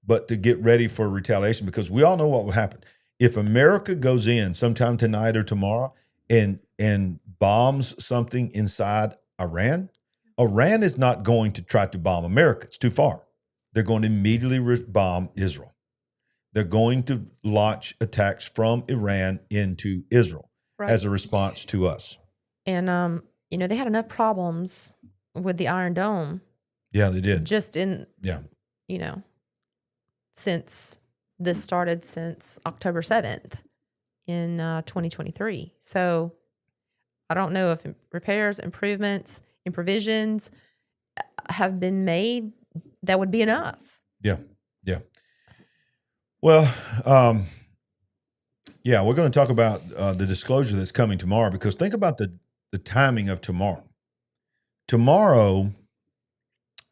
but to get ready for retaliation, because we all know what will happen. If America goes in sometime tonight or tomorrow and bombs something inside Iran, Iran is not going to try to bomb America. It's too far. They're going to immediately bomb Israel. They're going to launch attacks from Iran into Israel as a response to us. And, they had enough problems with the Iron Dome. Yeah, they did. Just since this started since October 7th in 2023. So I don't know if repairs, improvements, and provisions have been made that would be enough. Yeah. Well, we're going to talk about the disclosure that's coming tomorrow, because think about the timing of tomorrow. Tomorrow,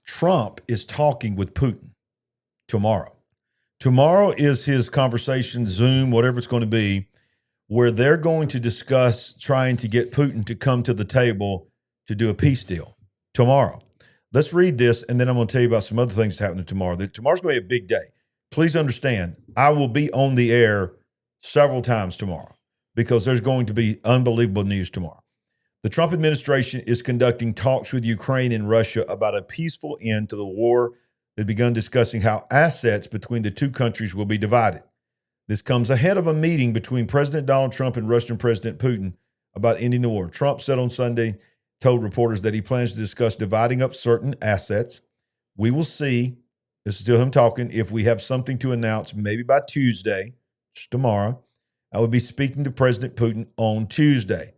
Trump is talking with Putin. Tomorrow is his conversation, Zoom, whatever it's going to be, where they're going to discuss trying to get Putin to come to the table to do a peace deal tomorrow. Let's read this, and then I'm going to tell you about some other things happening tomorrow. Tomorrow's going to be a big day. Please understand, I will be on the air several times tomorrow because there's going to be unbelievable news tomorrow. The Trump administration is conducting talks with Ukraine and Russia about a peaceful end to the war. They've begun discussing how assets between the two countries will be divided. This comes ahead of a meeting between President Donald Trump and Russian President Putin about ending the war. Trump said on Sunday, told reporters that he plans to discuss dividing up certain assets. We will see, this is still him talking, if we have something to announce maybe by Tuesday, just tomorrow. I will be speaking to President Putin on Tuesday.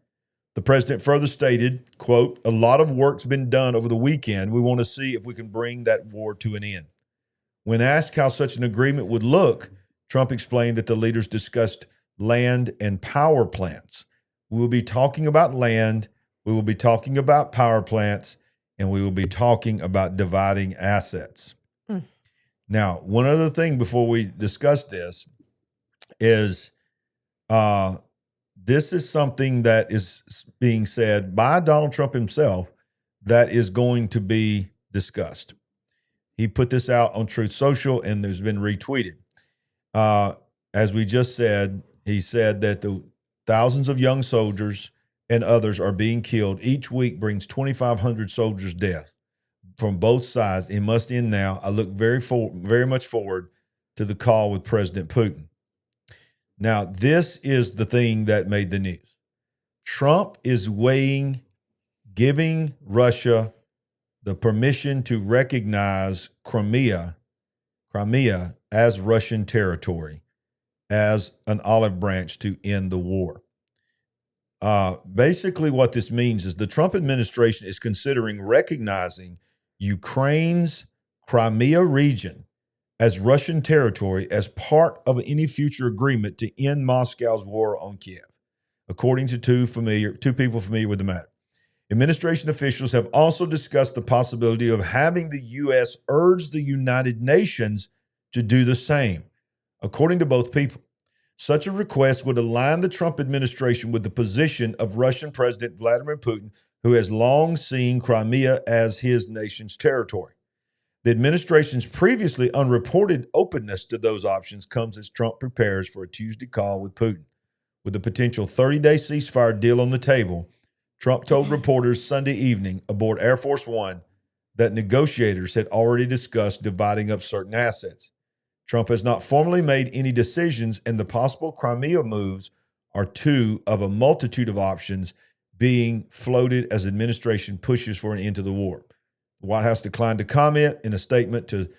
The president further stated, quote, "A lot of work's been done over the weekend. We want to see if we can bring that war to an end." When asked how such an agreement would look, Trump explained that the leaders discussed land and power plants. We will be talking about land, we will be talking about power plants, and we will be talking about dividing assets. Now, one other thing before we discuss this is this is something that is being said by Donald Trump himself that is going to be discussed. He put this out on Truth Social, and there's been retweeted. As we just said, he said that the thousands of young soldiers and others are being killed. Each week brings 2,500 soldiers' death from both sides. It must end now. I look very much forward to the call with President Putin. Now, this is the thing that made the news. Trump is giving Russia the permission to recognize Crimea as Russian territory, as an olive branch to end the war. Basically, what this means is the Trump administration is considering recognizing Ukraine's Crimea region as Russian territory as part of any future agreement to end Moscow's war on Kiev, according to two people familiar with the matter. Administration officials have also discussed the possibility of having the U.S. urge the United Nations to do the same, according to both people. Such a request would align the Trump administration with the position of Russian President Vladimir Putin, who has long seen Crimea as his nation's territory. The administration's previously unreported openness to those options comes as Trump prepares for a Tuesday call with Putin. With a potential 30-day ceasefire deal on the table, Trump told reporters Sunday evening aboard Air Force One that negotiators had already discussed dividing up certain assets. Trump has not formally made any decisions, and the possible Crimea moves are two of a multitude of options being floated as administration pushes for an end to the war. The White House declined to comment in a statement to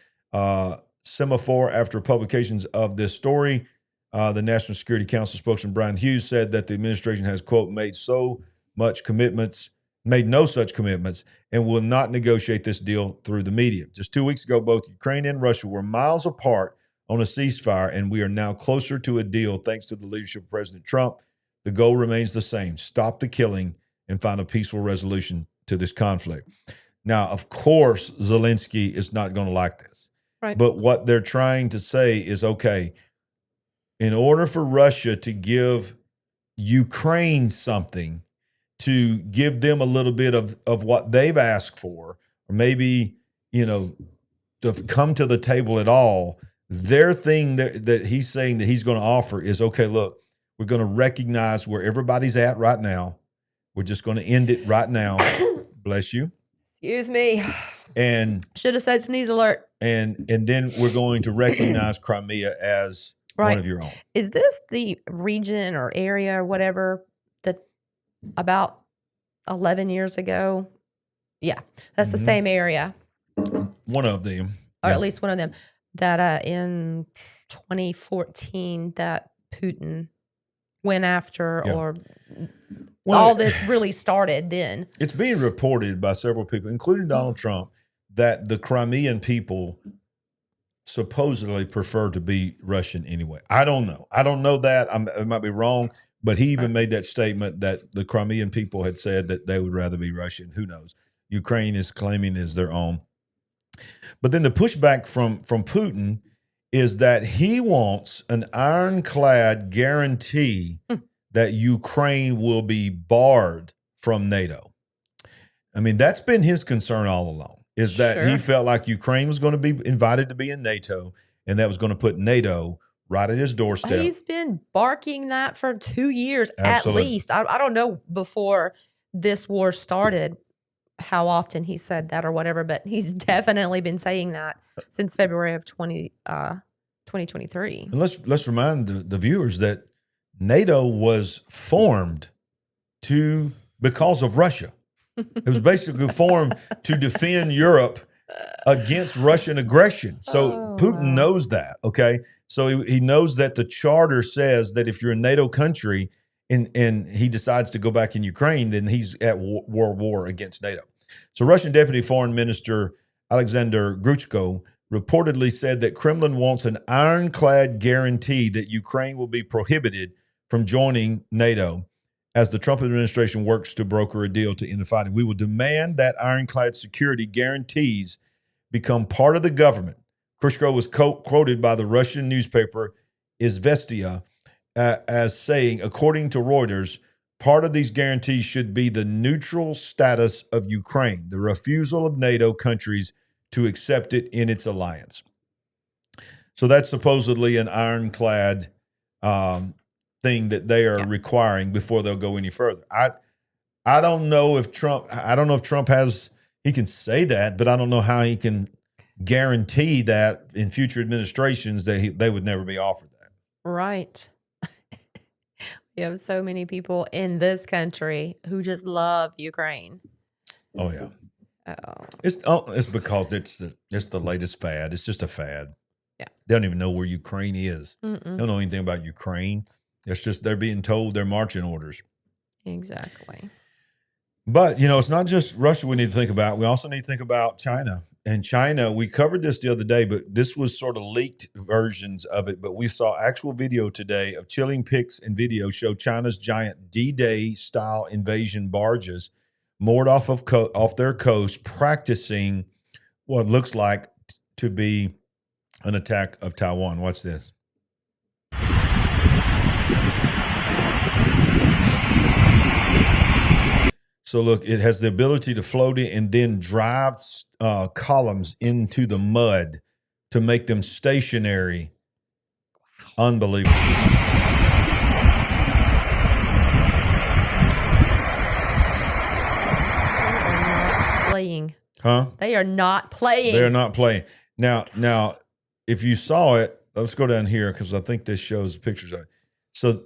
Semaphore after publications of this story. The National Security Council spokesman Brian Hughes said that the administration has, quote, made no such commitments, and will not negotiate this deal through the media. Just 2 weeks ago, both Ukraine and Russia were miles apart on a ceasefire, and we are now closer to a deal thanks to the leadership of President Trump. The goal remains the same: stop the killing and find a peaceful resolution to this conflict. Now, of course, Zelensky is not going to like this. Right. But what they're trying to say is, okay, in order for Russia to give Ukraine something to give them a little bit of what they've asked for, or maybe, to come to the table at all. Their thing that he's saying that he's going to offer is, okay, look, we're going to recognize where everybody's at right now. We're just going to end it right now. Bless you. Excuse me. And should have said sneeze alert. And then we're going to recognize Crimea as one of your own. Is this the region or area or whatever that about 11 years ago? Yeah, that's the same area. One of them. Or at least one of them. That in 2014 that Putin went after or all this really started then. It's being reported by several people, including Donald Trump, that the Crimean people supposedly prefer to be Russian anyway. I don't know. I don't know that. I might be wrong, but he even made that statement that the Crimean people had said that they would rather be Russian. Who knows? Ukraine is claiming as their own. But then the pushback from Putin is that he wants an ironclad guarantee that Ukraine will be barred from NATO. I mean, that's been his concern all along, is that he felt like Ukraine was going to be invited to be in NATO, and that was going to put NATO right at his doorstep. He's been barking that for 2 years at least. I don't know before this war started how often he said that or whatever, but he's definitely been saying that since February of 2023. And let's remind the viewers that NATO was formed because of Russia. It was basically formed to defend Europe against Russian aggression. So Putin knows that, okay? So he knows that the charter says that if you're a NATO country and he decides to go back in Ukraine, then he's at war against NATO. So Russian Deputy Foreign Minister Alexander Gruchko reportedly said that Kremlin wants an ironclad guarantee that Ukraine will be prohibited from joining NATO as the Trump administration works to broker a deal to end the fighting. We will demand that ironclad security guarantees become part of the government. Gruchko was quoted by the Russian newspaper Izvestia as saying, according to Reuters, part of these guarantees should be the neutral status of Ukraine, the refusal of NATO countries to accept it in its alliance. So that's supposedly an ironclad thing that they are requiring before they'll go any further. I don't know if Trump has, he can say that, but I don't know how he can guarantee that in future administrations that they would never be offered that. Right. We have so many people in this country who just love Ukraine. Oh yeah. It's because it's the latest fad. It's just a fad. Yeah. They don't even know where Ukraine is. They don't know anything about Ukraine. It's just they're being told their marching orders. Exactly. But, it's not just Russia we need to think about. We also need to think about China. And China, we covered this the other day, but this was sort of leaked versions of it. But we saw actual video today of chilling pics and video show China's giant D-Day style invasion barges moored off their coast, practicing what looks like to be an attack of Taiwan. Watch this. So look, it has the ability to float in and then drive columns into the mud to make them stationary. Unbelievable. They are not playing. Huh? They are not playing. They're not playing. Now, if you saw it, let's go down here because I think this shows pictures of it. So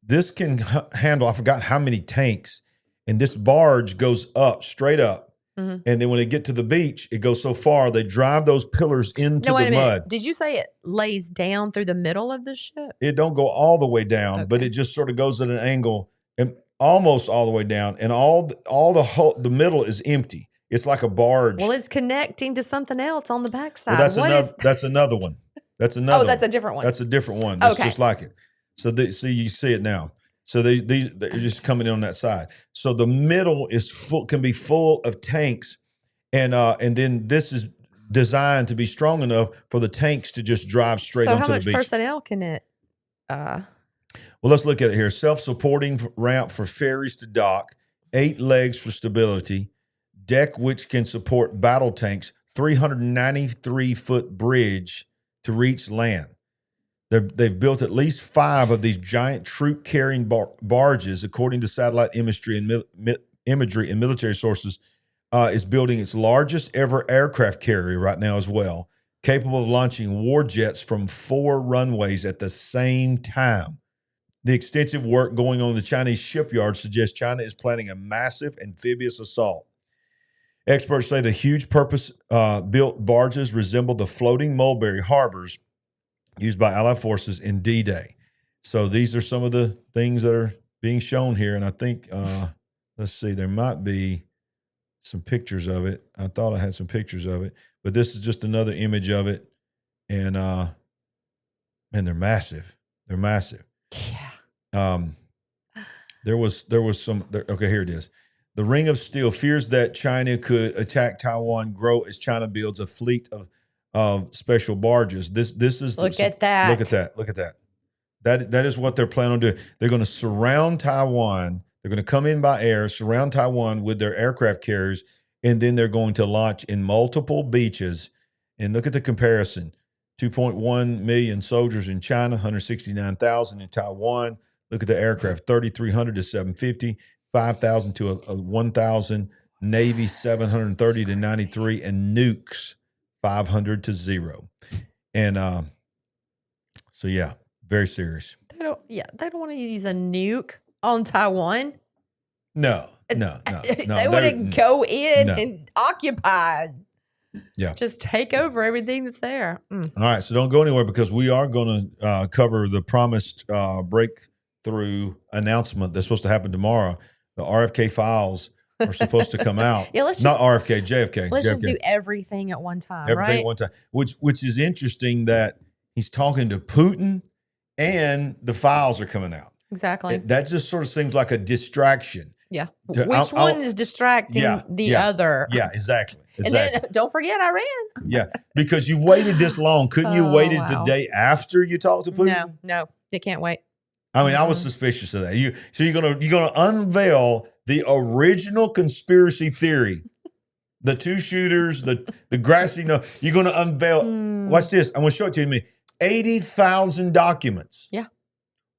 this can handle, I forgot how many tanks. And this barge goes up, straight up. And then when they get to the beach, it goes so far, they drive those pillars into the mud. Did you say it lays down through the middle of the ship? It don't go all the way down, but it just sort of goes at an angle and almost all the way down. And the middle is empty. It's like a barge. Well, it's connecting to something else on the backside. Well, that's another one. That's another that's a different one. That's a different one. That's just like it. So you see it now. So they're just coming in on that side. So the middle can be full of tanks, and then this is designed to be strong enough for the tanks to just drive straight onto the beach. So how much personnel can it? Well, let's look at it here. Self-supporting ramp for ferries to dock, 8 legs for stability, deck which can support battle tanks, 393-foot bridge to reach land. They've built at least 5 of these giant troop-carrying barges, according to satellite imagery and military sources, is building its largest ever aircraft carrier right now as well, capable of launching war jets from 4 runways at the same time. The extensive work going on in the Chinese shipyards suggests China is planning a massive amphibious assault. Experts say the huge purpose-built barges resemble the floating mulberry harbors used by Allied forces in D-Day. So these are some of the things that are being shown here. And I think, let's see, there might be some pictures of it. I thought I had some pictures of it, but this is just another image of it. And they're massive. They're massive. Yeah. There was some, okay, here it is. The Ring of Steel fears that China could attack Taiwan, grow as China builds a fleet of special barges. This is Look at that. Look at that. That is what they're planning on doing. They're going to surround Taiwan. They're going to come in by air, surround Taiwan with their aircraft carriers, and then they're going to launch in multiple beaches. And look at the comparison: 2.1 million soldiers in China, 169,000 in Taiwan. Look at the aircraft: 3,300 to 750, 5,000 to 1,000. Navy 730 to 93, and nukes 500 to 0. And so yeah, very serious. They don't want to use a nuke on Taiwan. No. They want to go in and occupy. Yeah. Just take over everything that's there. All right, so don't go anywhere, because we are going to cover the promised breakthrough announcement that's supposed to happen tomorrow. The RFK files are supposed to come out. Yeah, let's not RFK, JFK. Let's JFK. just do everything at one time, Everything right? at one time. Which is interesting that he's talking to Putin and the files are coming out. Exactly. That just sort of seems like a distraction. Yeah. Which one is distracting the other? Yeah, exactly. And then don't forget Iran. Yeah, because you waited this long. Couldn't you waited the day after you talked to Putin? No, you can't wait. I mean, I was suspicious of that. You're gonna unveil the original conspiracy theory, the 2 shooters, the grassy. No, you're gonna unveil. Watch this. I'm gonna show it to you. 80,000 documents. Yeah.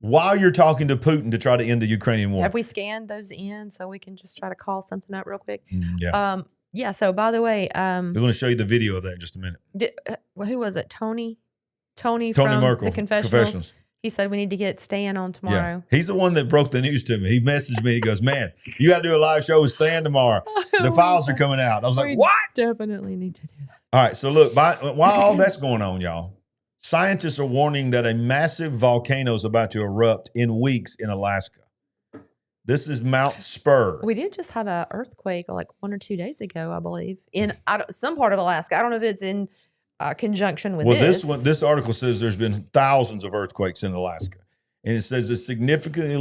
While you're talking to Putin to try to end the Ukrainian war. Have we scanned those in so we can just try to call something up real quick? Yeah. Yeah. So by the way, we're going to show you the video of that in just a minute. Who was it? Tony from Merkel, the Confessionals. He said we need to get Stan on tomorrow. Yeah. He's the one that broke the news to me. He messaged me. He goes, "Man, you got to do a live show with Stan tomorrow. The files are coming out." I was like, "What?" Definitely need to do that. All right. So look, while all that's going on, y'all, scientists are warning that a massive volcano is about to erupt in weeks in Alaska. This is Mount Spur. We did just have an earthquake like 1 or 2 days ago, I believe, in some part of Alaska. I don't know if it's in conjunction with this. This article says there's been thousands of earthquakes in Alaska. And it says that significantly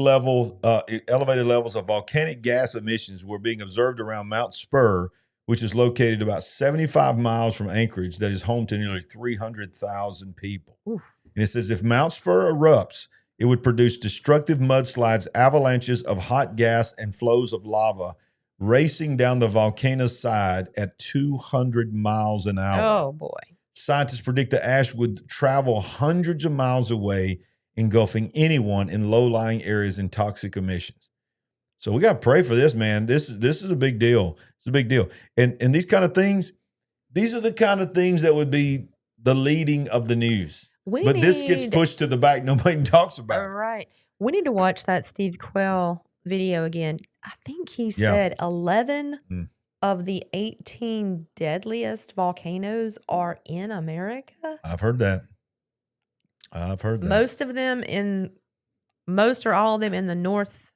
elevated levels of volcanic gas emissions were being observed around Mount Spur, which is located about 75 miles from Anchorage, that is home to nearly 300,000 people. Oof. And it says if Mount Spur erupts, it would produce destructive mudslides, avalanches of hot gas, and flows of lava racing down the volcano's side at 200 miles an hour. Oh, boy. Scientists predict the ash would travel hundreds of miles away, engulfing anyone in low-lying areas in toxic emissions. So we got to pray for this, man. This is a big deal. It's a big deal. And these kind of things, these are the kind of things that would be the leading of the news. This gets pushed to the back. Nobody talks about it. Right. We need to watch that Steve Quell video again. I think he said 11 of the 18 deadliest volcanoes are in America. I've heard that. Most or all of them in the northeast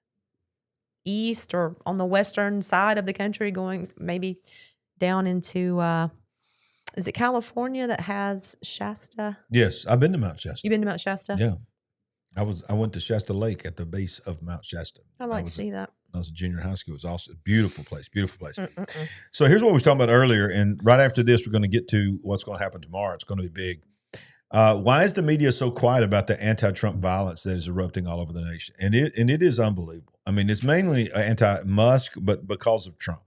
or on the western side of the country, going maybe down into is it California that has Shasta? Yes, I've been to Mount Shasta. You've been to Mount Shasta? Yeah. I went to Shasta Lake at the base of Mount Shasta. I'd like to see that. I was a junior high school. It was also a beautiful place, beautiful place. So here's what we were talking about earlier. And right after this, we're going to get to what's going to happen tomorrow. It's going to be big. Why is the media so quiet about the anti-Trump violence that is erupting all over the nation? And it is unbelievable. I mean, it's mainly anti-Musk, but because of Trump.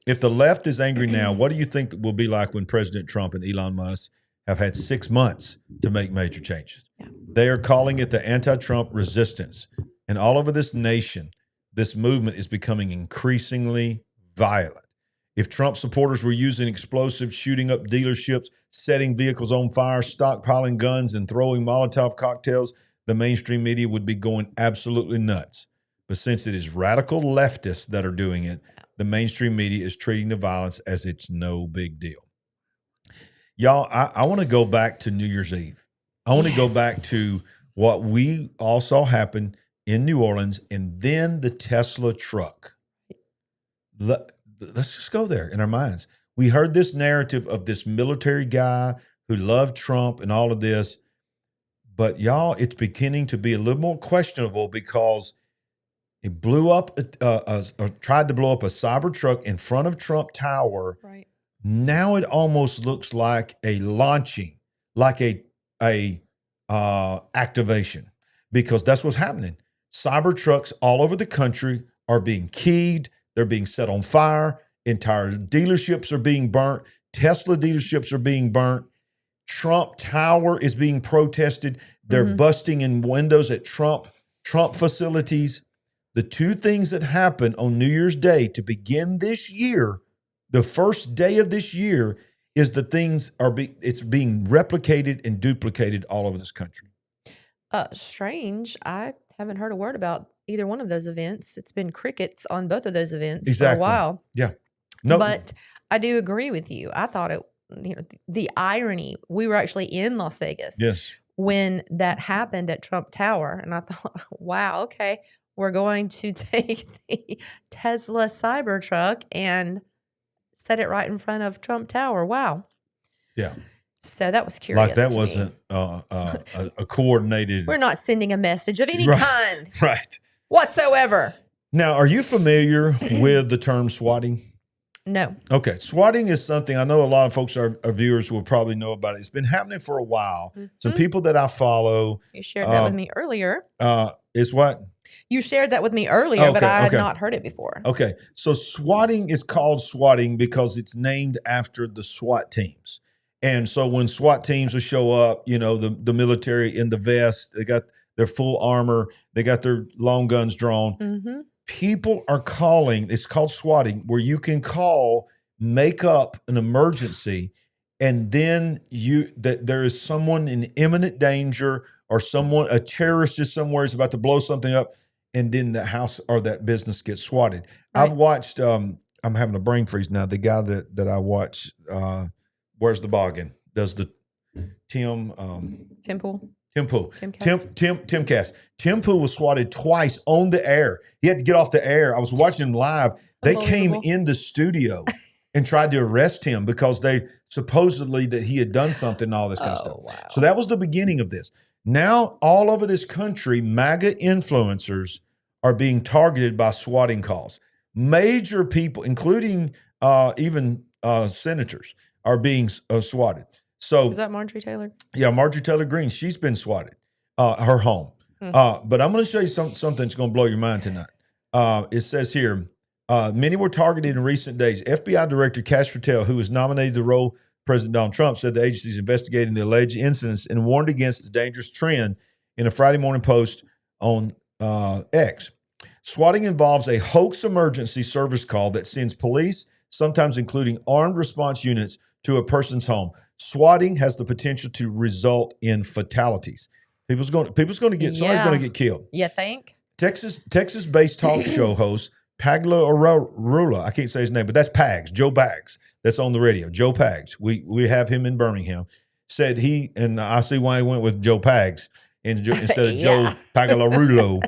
If the left is angry now, what do you think will be like when President Trump and Elon Musk have had 6 months to make major changes? Yeah. They are calling it the anti-Trump resistance. And all over this nation, this movement is becoming increasingly violent. If Trump supporters were using explosives, shooting up dealerships, setting vehicles on fire, stockpiling guns, and throwing Molotov cocktails, the mainstream media would be going absolutely nuts. But since it is radical leftists that are doing it, the mainstream media is treating the violence as it's no big deal. Y'all, I want to go back to New Year's Eve. I want to go back to what we all saw happen in New Orleans, and then the Tesla truck. Let's just go there in our minds. We heard this narrative of this military guy who loved Trump and all of this, but y'all, it's beginning to be a little more questionable because it blew up, tried to blow up a cyber truck in front of Trump Tower. Right. Now it almost looks like a launching, like a activation, because that's what's happening. Cyber trucks all over the country are being keyed. They're being set on fire. Entire dealerships are being burnt. Tesla dealerships are being burnt. Trump Tower is being protested. They're busting in windows at Trump facilities. The two things that happen on New Year's Day to begin this year, the first day of this year, is the things it's being replicated and duplicated all over this country. Strange. I haven't heard a word about either one of those events. It's been crickets on both of those events for a while. Yeah. No. But I do agree with you. I thought the irony, we were actually in Las Vegas. Yes. When that happened at Trump Tower. And I thought, wow, okay, we're going to take the Tesla Cybertruck and set it right in front of Trump Tower. Wow. Yeah. So that was curious. Like that wasn't a coordinated. We're not sending a message of any kind. Right. Whatsoever. Now, are you familiar with the term swatting? No. Okay. Swatting is something I know a lot of folks, our viewers, will probably know about it. It's been happening for a while. Some people that I follow. You shared that with me earlier. Is what? You shared that with me earlier, but I had not heard it before. Okay. So swatting is called swatting because it's named after the SWAT teams. And so when SWAT teams will show up, you know, the military in the vest, they got their full armor, they got their long guns drawn. People are calling, it's called swatting, where you can call, make up an emergency, and then that there is someone in imminent danger or a terrorist is somewhere is about to blow something up, and then the house or that business gets swatted. Right. I've watched, I'm having a brain freeze now, the guy that I watch, Where's the Boggin? Does the Tim Pool. Timcast. Tim Pool was swatted twice on the air. He had to get off the air. I was watching him live. They came in the studio and tried to arrest him because they supposedly that he had done something and all this kind of stuff. Wow. So that was the beginning of this. Now, all over this country, MAGA influencers are being targeted by swatting calls. Major people, including even senators, are being swatted. So is that Marjorie Taylor? Yeah, Marjorie Taylor Greene. She's been swatted, her home. But I'm going to show you something that's going to blow your mind tonight. It says here, many were targeted in recent days. FBI Director Cash Patel, who was nominated to the role of President Donald Trump, said the agency is investigating the alleged incidents and warned against the dangerous trend in a Friday morning post on X. Swatting involves a hoax emergency service call that sends police, sometimes including armed response units, to a person's home. Swatting has the potential to result in fatalities. Somebody's going to get killed. You think? Texas-based talk show host Pagla Arula, I can't say his name, but that's Pags, Joe Pags. That's on the radio. Joe Pags. We have him in Birmingham. Said and I see why he went with Joe Pags instead of Joe Pagalarulo.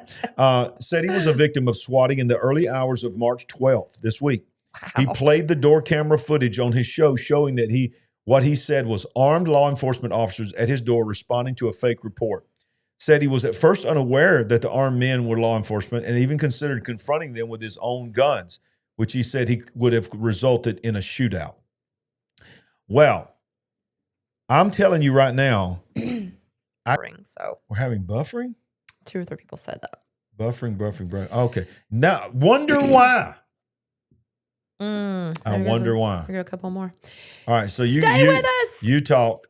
Said he was a victim of swatting in the early hours of March 12th this week. Wow. He played the door camera footage on his show showing that what he said was armed law enforcement officers at his door responding to a fake report. Said he was at first unaware that the armed men were law enforcement and even considered confronting them with his own guns, which he said he would have resulted in a shootout. Well, I'm telling you right now. So we're having buffering? 2 or 3 people said that. Buffering. Okay. Now, wonder why. I wonder why. We got a couple more. All right. So you stay with us. You talk.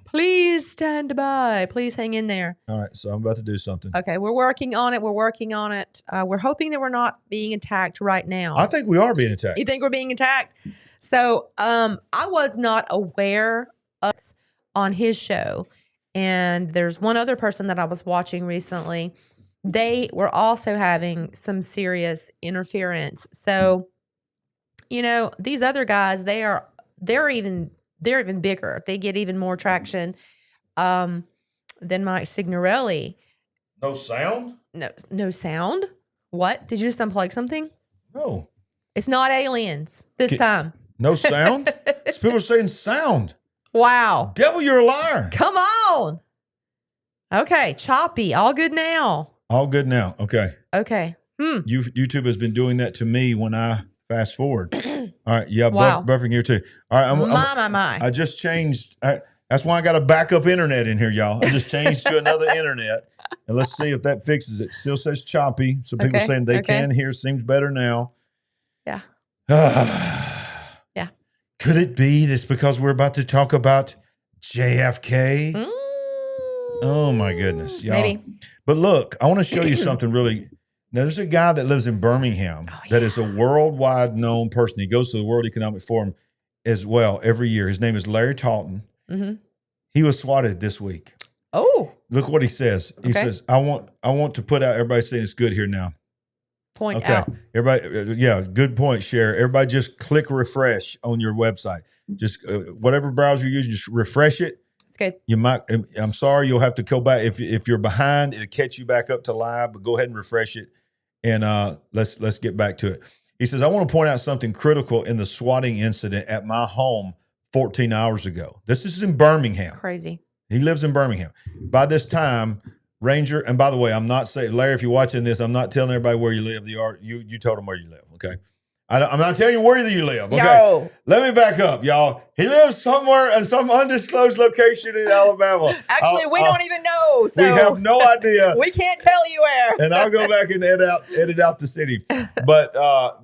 Please stand by. Please hang in there. All right. So I'm about to do something. Okay. We're working on it. We're hoping that we're not being attacked right now. I think we are being attacked. You think we're being attacked? So I was not aware of on his show. And there's one other person that I was watching recently. They were also having some serious interference. So, these other guys, they're even bigger. They get even more traction than Mike Signorelli. No sound? No sound? What? Did you just unplug something? No. It's not aliens this time. No sound? People are saying sound. Wow. Devil, you're a liar. Come on. Okay. Choppy. All good now. All good now. Okay. Okay. YouTube has been doing that to me when I fast forward. All right. Yeah. Wow. Buffering here too. All right. My. I just changed. That's why I got a backup internet in here, y'all. I just changed to another internet. And let's see if that fixes it. Still says choppy. So people saying they can hear. Seems better now. Yeah. Yeah. Could it be this because we're about to talk about JFK? Oh, my goodness. Y'all. Maybe. But look, I want to show you something really. Now, there's a guy that lives in Birmingham that is a worldwide known person. He goes to the World Economic Forum as well every year. His name is Larry Talton. Mm-hmm. He was swatted this week. Oh. Look what he says. He says, I want to put out, everybody's saying it's good here now. Point out. Everybody, good point, Cher. Everybody just click refresh on your website. Just whatever browser you're using, just refresh it. It's good. You might. I'm sorry, you'll have to go back if you're behind. It'll catch you back up to live, but go ahead and refresh it, and let's get back to it. He says, I want to point out something critical in the swatting incident at my home 14 hours ago. This is in Birmingham. Crazy. He lives in Birmingham. By this time, Ranger, and by the way, I'm not saying, Larry, if you're watching this, I'm not telling everybody where you live. You told them where you live, okay? I'm not telling you where you live, okay? Yo. Let me back up, y'all. He lives somewhere in some undisclosed location in Alabama. Actually, we don't even know. So we have no idea. We can't tell you where. And I'll go back and edit out the city. But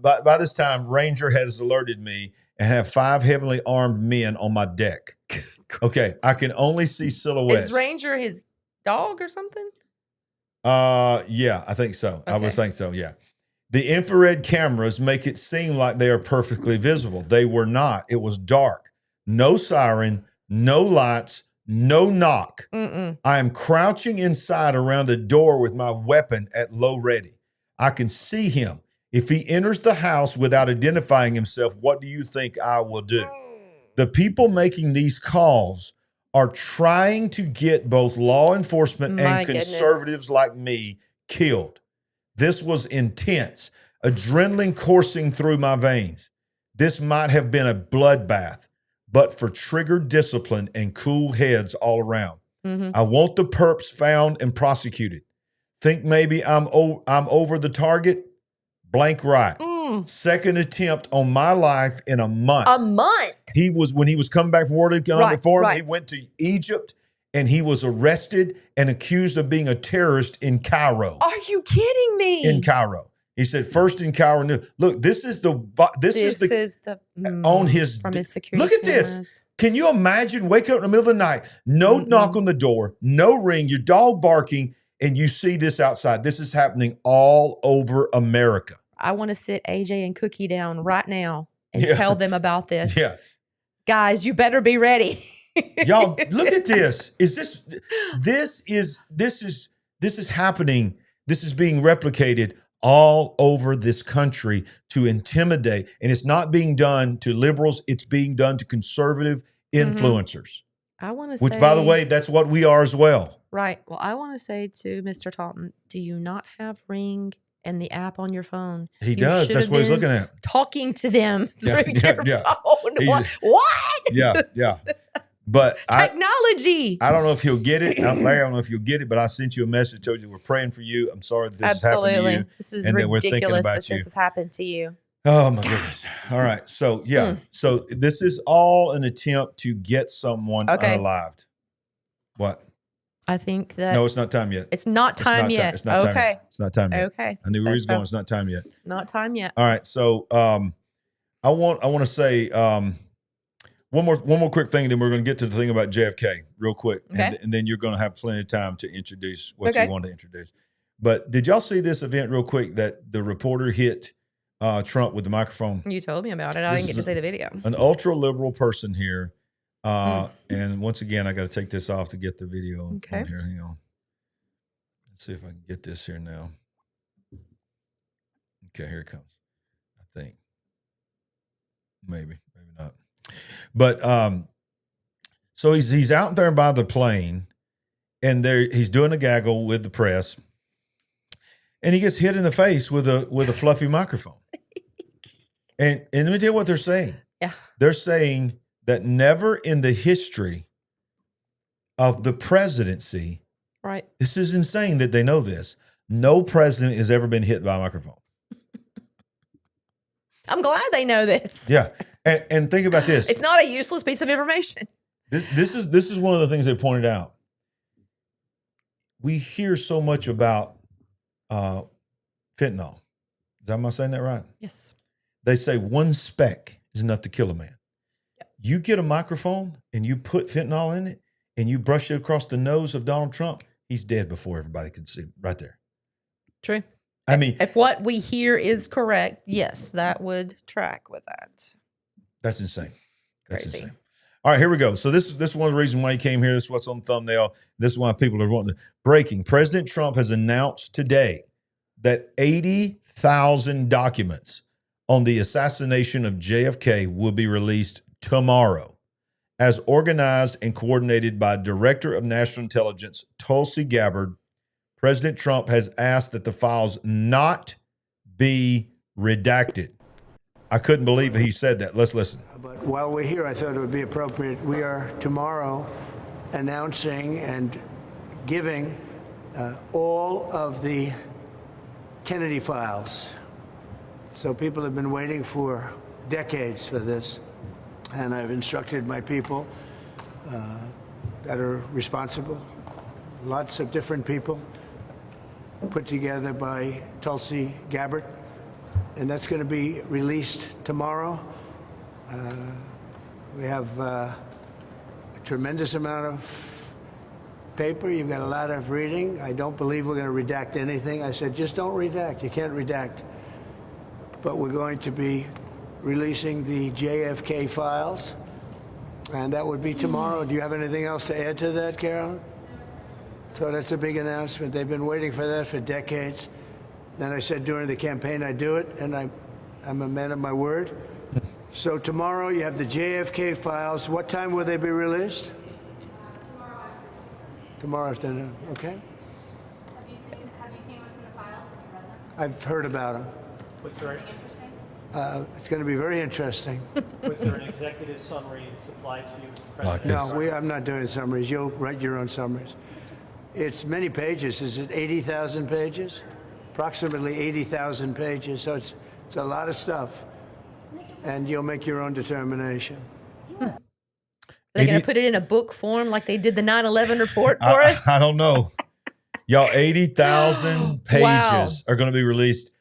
by this time, Ranger has alerted me and have 5 heavily armed men on my deck. Okay, I can only see silhouettes. Is Ranger his dog or something? Yeah, I think so. Okay. I would think so, yeah. The infrared cameras make it seem like they are perfectly visible. They were not. It was dark. No siren, no lights, no knock. I am crouching inside around a door with my weapon at low ready. I can see him. If he enters the house without identifying himself, what do you think I will do? The people making these calls are trying to get both law enforcement and conservatives like me killed. This was intense, adrenaline coursing through my veins. This might have been a bloodbath, but for triggered discipline and cool heads all around. I want the perps found and prosecuted. Think maybe I'm over the target? Blank right. Second attempt on my life in a month. A month? When he was coming back from World Economic Forum, he went to Egypt and he was arrested and accused of being a terrorist in Cairo. Are you kidding me? In Cairo. He said, first in Cairo. Look, this is the on his, from his security look at cameras. this. Can you imagine wake up in the middle of the night, no knock on the door, no ring, your dog barking, and you see this outside. This is happening all over America. I want to sit AJ and Cookie down right now and tell them about this. Yeah. Guys, you better be ready. Y'all, look at this. This is happening. This is being replicated all over this country to intimidate. And it's not being done to liberals. It's being done to conservative influencers. I want to say, which, by the way, that's what we are as well. Right. Well, I want to say to Mr. Talton, do you not have Ring and the app on your phone? He does. That's what he's looking at. Talking to them through your phone. What? Yeah. But technology. I don't know if he'll get it. Larry, I don't know if you'll get it, but I sent you a message, told you we're praying for you. I'm sorry that this has happened to you. This is ridiculous that this has happened to you. Oh my goodness. All right. So yeah. So this is all an attempt to get someone unalived. What? I think that no, it's not time yet. It's not time yet. It's not time yet. It's not time yet. Okay. I knew where he was going. It's not time yet. Not time yet. All right. So I want to say one more quick thing, then we're going to get to the thing about JFK real quick, and then you're going to have plenty of time to introduce what you want to introduce. But did y'all see this event real quick that the reporter hit Trump with the microphone? You told me about it. I didn't get to see the video. An ultra liberal person here, and once again, I got to take this off to get the video on here. Hang on. Let's see if I can get this here now. Okay, here it comes. I think maybe not. But so he's out there by the plane, and he's doing a gaggle with the press. And he gets hit in the face with a fluffy microphone. And let me tell you what they're saying. Yeah. They're saying that never in the history of the presidency, right? This is insane that they know this. No president has ever been hit by a microphone. I'm glad they know this. Yeah. And think about this. It's not a useless piece of information. This is one of the things they pointed out. We hear so much about fentanyl. Am I saying that right? Yes. They say one speck is enough to kill a man. Yep. You get a microphone and you put fentanyl in it and you brush it across the nose of Donald Trump, he's dead before everybody can see him right there. True. I mean, if what we hear is correct, yes, that would track with that. That's insane. That's Crazy. Insane. All right, here we go. So this is one of the reasons why he came here. This is what's on the thumbnail. This is why people are wanting to. Breaking. President Trump has announced today that 80,000 documents on the assassination of JFK will be released tomorrow, as organized and coordinated by Director of National Intelligence Tulsi Gabbard. President Trump has asked that the files not be redacted. I couldn't believe he said that. Let's listen. But while we're here, I thought it would be appropriate. We are tomorrow announcing and giving all of the Kennedy files. So people have been waiting for decades for this. And I've instructed my people that are responsible, lots of different people, put together by Tulsi Gabbard. And that's going to be released tomorrow. We have a tremendous amount of paper. You've got a lot of reading. I don't believe we're going to redact anything. I said, just don't redact. You can't redact. But we're going to be releasing the JFK files, and that would be tomorrow. Do you have anything else to add to that, Carolyn? So that's a big announcement. They've been waiting for that for decades. Then I said during the campaign I'd do it, and I'm a man of my word. So tomorrow you have the JFK files. What time will they be released? Tomorrow afternoon. Okay. Have you seen what's in the files? Have you read them? I've heard about them. Was there anything interesting? It's going to be very interesting. Was there an executive summary supplied to you, Mr. President? No, I'm not doing summaries. You'll write your own summaries. It's many pages. Is it 80,000 pages? Approximately 80,000 pages. So it's a lot of stuff. And you'll make your own determination. Are they going to put it in a book form like they did the 9/11 report for us? I don't know. Y'all, 80,000 pages are going to be released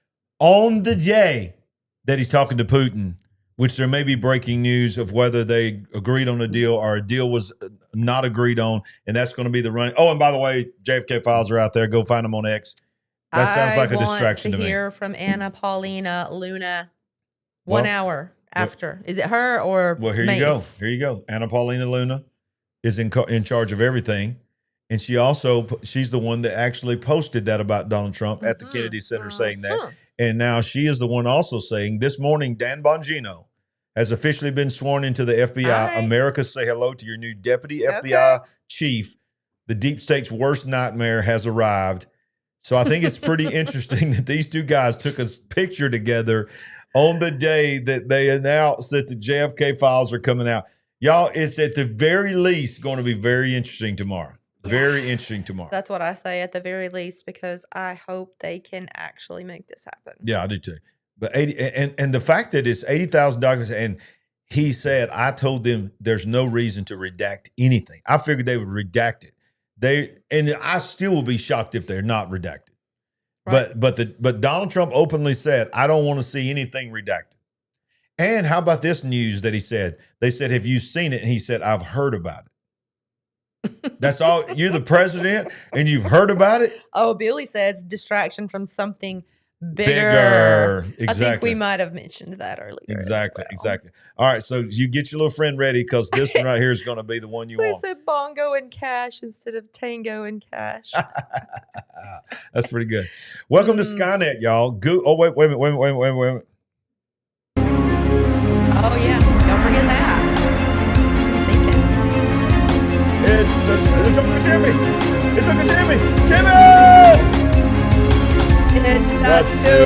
on the day that he's talking to Putin, which there may be breaking news of whether they agreed on a deal or a deal was not agreed on, and that's going to be the run. Oh, and by the way, JFK files are out there. Go find them on X. That sounds like a distraction to me. I want to hear from Anna Paulina Luna 1 hour after. Is it her or Well, here Mace? you go. Here you go. Anna Paulina Luna is in charge of everything. And she's the one that actually posted that about Donald Trump at the Kennedy Center saying that. And now she is the one also saying this morning, Dan Bongino has officially been sworn into the FBI. Hi. America, say hello to your new deputy FBI chief. The deep state's worst nightmare has arrived. So I think it's pretty interesting that these two guys took a picture together on the day that they announced that the JFK files are coming out. Y'all, it's at the very least going to be very interesting tomorrow. Very interesting tomorrow. That's what I say at the very least, because I hope they can actually make this happen. Yeah, I do too. But 80 and the fact that it's 80,000 documents, and he said, I told them there's no reason to redact anything. I figured they would redact it. And I still will be shocked if they're not redacted. Right. But Donald Trump openly said, I don't want to see anything redacted. And how about this news that he said? They said, have you seen it? And he said, I've heard about it. That's all. You're the president and you've heard about it? Oh, Billy says distraction from something bigger. Exactly. I think we might have mentioned that earlier. Exactly. All right, so you get your little friend ready because this one right here is going to be the one you want. They said bongo and cash instead of tango and cash. That's pretty good. Welcome to Skynet, y'all. Wait a minute. Oh yeah, don't forget that. It's Uncle Jimmy. It's Uncle Jimmy. Jimmy! It's the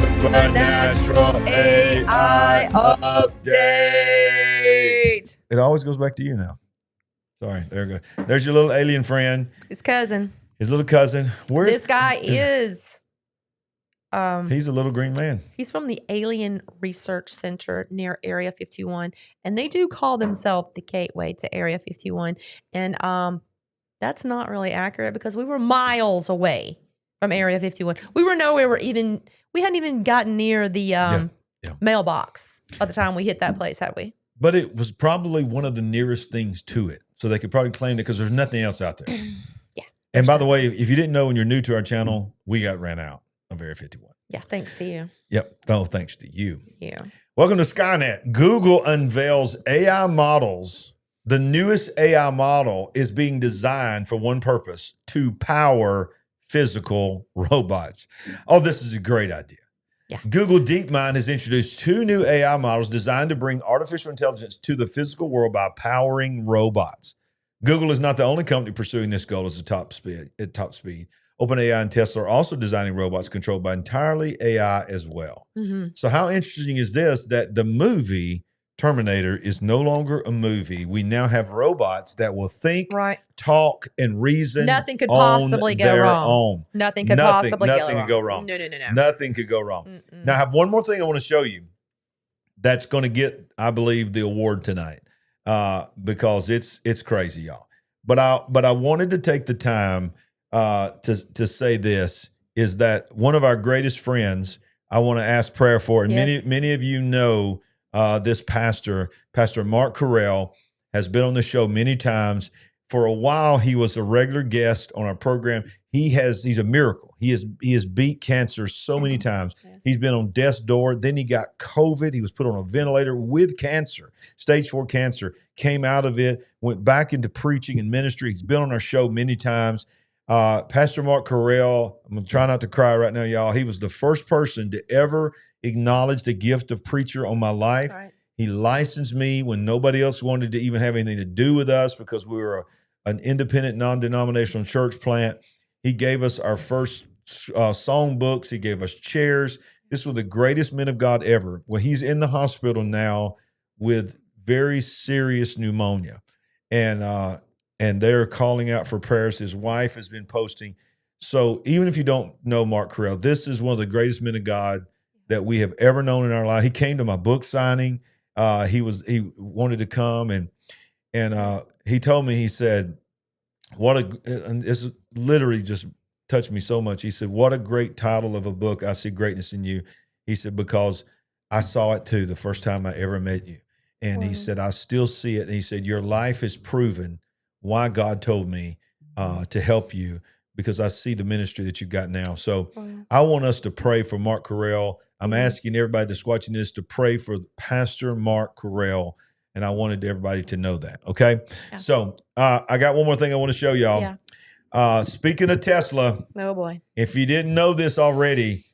Supernatural AI update. It always goes back to you now. Sorry, there we go. There's your little alien friend. His cousin. His little cousin. This guy is... he's a little green man. He's from the Alien Research Center near Area 51, and they do call themselves the gateway to Area 51. And that's not really accurate because we were miles away from Area 51. We were nowhere we hadn't even gotten near the mailbox by the time we hit that place, had we? But it was probably one of the nearest things to it. So they could probably claim that because there's nothing else out there. Yeah. And by the way, if you didn't know, when you're new to our channel, we got ran out of Area 51. Yeah, thanks to you. Yep. Oh, thanks to you. Yeah. Welcome to Skynet. Google unveils AI models. The newest AI model is being designed for one purpose: to power physical robots. Oh, this is a great idea. Yeah. Google DeepMind has introduced 2 new AI models designed to bring artificial intelligence to the physical world by powering robots. Google is not the only company pursuing this goal at top speed. OpenAI and Tesla are also designing robots controlled by entirely AI as well. Mm-hmm. So how interesting is this, that the movie Terminator is no longer a movie. We now have robots that will think, talk, and reason. Nothing could possibly go wrong. Nothing could possibly go wrong. No. Nothing could go wrong. Mm-mm. Now, I have one more thing I want to show you that's going to get, I believe, the award tonight because it's crazy, y'all. But I wanted to take the time to say this, is that one of our greatest friends I want to ask prayer for, and many of you know this pastor Mark Carell has been on the show many times. For a while, he was a regular guest on our program. He's a miracle. He has beat cancer so many times. Yes. He's been on death's door. Then he got COVID. He was put on a ventilator with cancer, stage 4 cancer, came out of it, went back into preaching and ministry. He's been on our show many times. Pastor Mark Carell, I'm going to try not to cry right now, y'all. He was the first person to ever acknowledge the gift of preacher on my life. Right. He licensed me when nobody else wanted to even have anything to do with us because we were an independent, non-denominational church plant. He gave us our first song books. He gave us chairs. This was the greatest men of God ever. Well, he's in the hospital now with very serious pneumonia. And they're calling out for prayers. His wife has been posting. So even if you don't know Mark Carell, this is one of the greatest men of God that we have ever known in our life. He came to my book signing. He wanted to come and he told me, he said, and it's literally just touched me so much. He said, what a great title of a book, I See Greatness in You. He said, because I saw it too the first time I ever met you. And he said, I still see it. And he said, your life has proven why God told me to help you, because I see the ministry that you've got now. So I want us to pray for Mark Carell. I'm asking everybody that's watching this to pray for Pastor Mark Carell. And I wanted everybody to know that. Okay. Yeah. So I got one more thing I want to show y'all. Yeah. Speaking of Tesla. Oh boy. If you didn't know this already,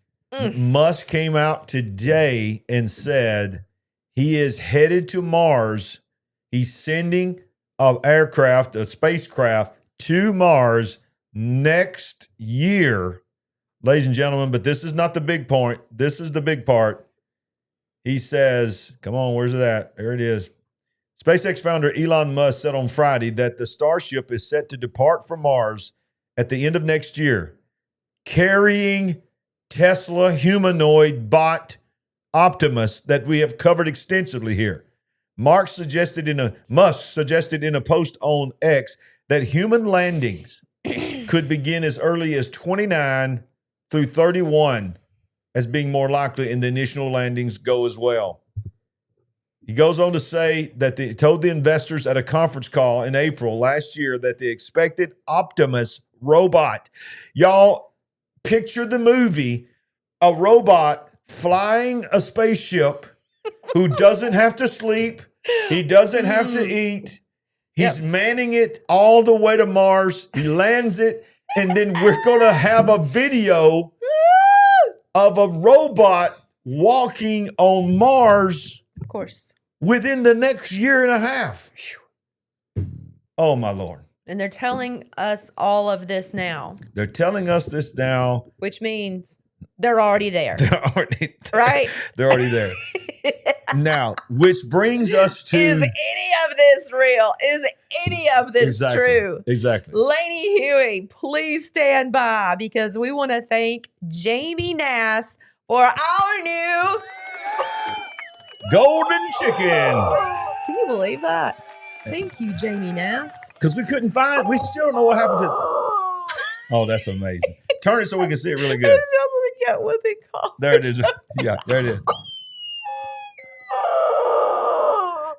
Musk came out today and said he is headed to Mars. He's sending a spacecraft to Mars next year, ladies and gentlemen. But this is not the big point. This is the big part. He says, come on, where's it at? There it is. SpaceX founder Elon Musk said on Friday that the Starship is set to depart from Mars at the end of next year, carrying Tesla humanoid bot optimists that we have covered extensively here. Musk suggested in a post on X that human landings could begin as early as 29 through 31 as being more likely, and the initial landings go as well. He goes on to say that he told the investors at a conference call in April last year that the expected Optimus robot, y'all picture the movie, a robot flying a spaceship who doesn't have to sleep, he doesn't have to eat, he's manning it all the way to Mars, he lands it, and then we're going to have a video of a robot walking on Mars. Of course. Within the next year and a half. Oh, my Lord. And they're telling us all of this now. They're telling us this now. Which means they're already there. They're already there. Right? They're already there. Now, which brings us to... Is any of this real? Is any of this true? Exactly. Laney Huey, please stand by because we want to thank Jamie Nass for our new... golden chicken. Can you believe that? Thank you, Jamie Nass. Because we still don't know what happened to... Oh, that's amazing. Turn it so we can see it really good. There it is. Yeah, there it is.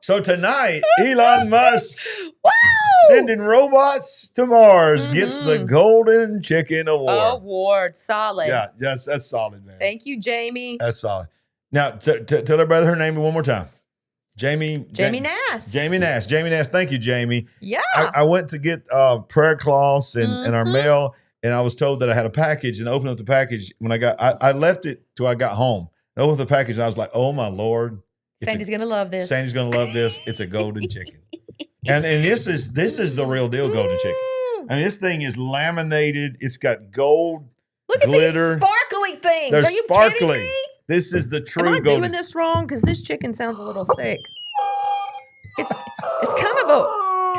So tonight, Elon Musk sending robots to Mars gets the Golden Chicken Award. Solid. Yeah, that's solid, man. Thank you, Jamie. That's solid. Now, tell her brother her name one more time. Jamie Nass. Jamie Nass. Jamie Nass. Thank you, Jamie. Yeah. I went to get prayer cloths and our mail, and I was told that I had a package, and I opened up the package. When I left it till I got home. I opened the package, and I was like, oh, my Lord. Sandy's going to love this. Sandy's going to love this. It's a golden chicken. And this is the real deal golden chicken. I mean, this thing is laminated. It's got gold glitter. Look at these sparkly things. They're Are you sparkly. kidding me? This is the true Am I golden. doing this wrong? Because this chicken sounds a little thick. It's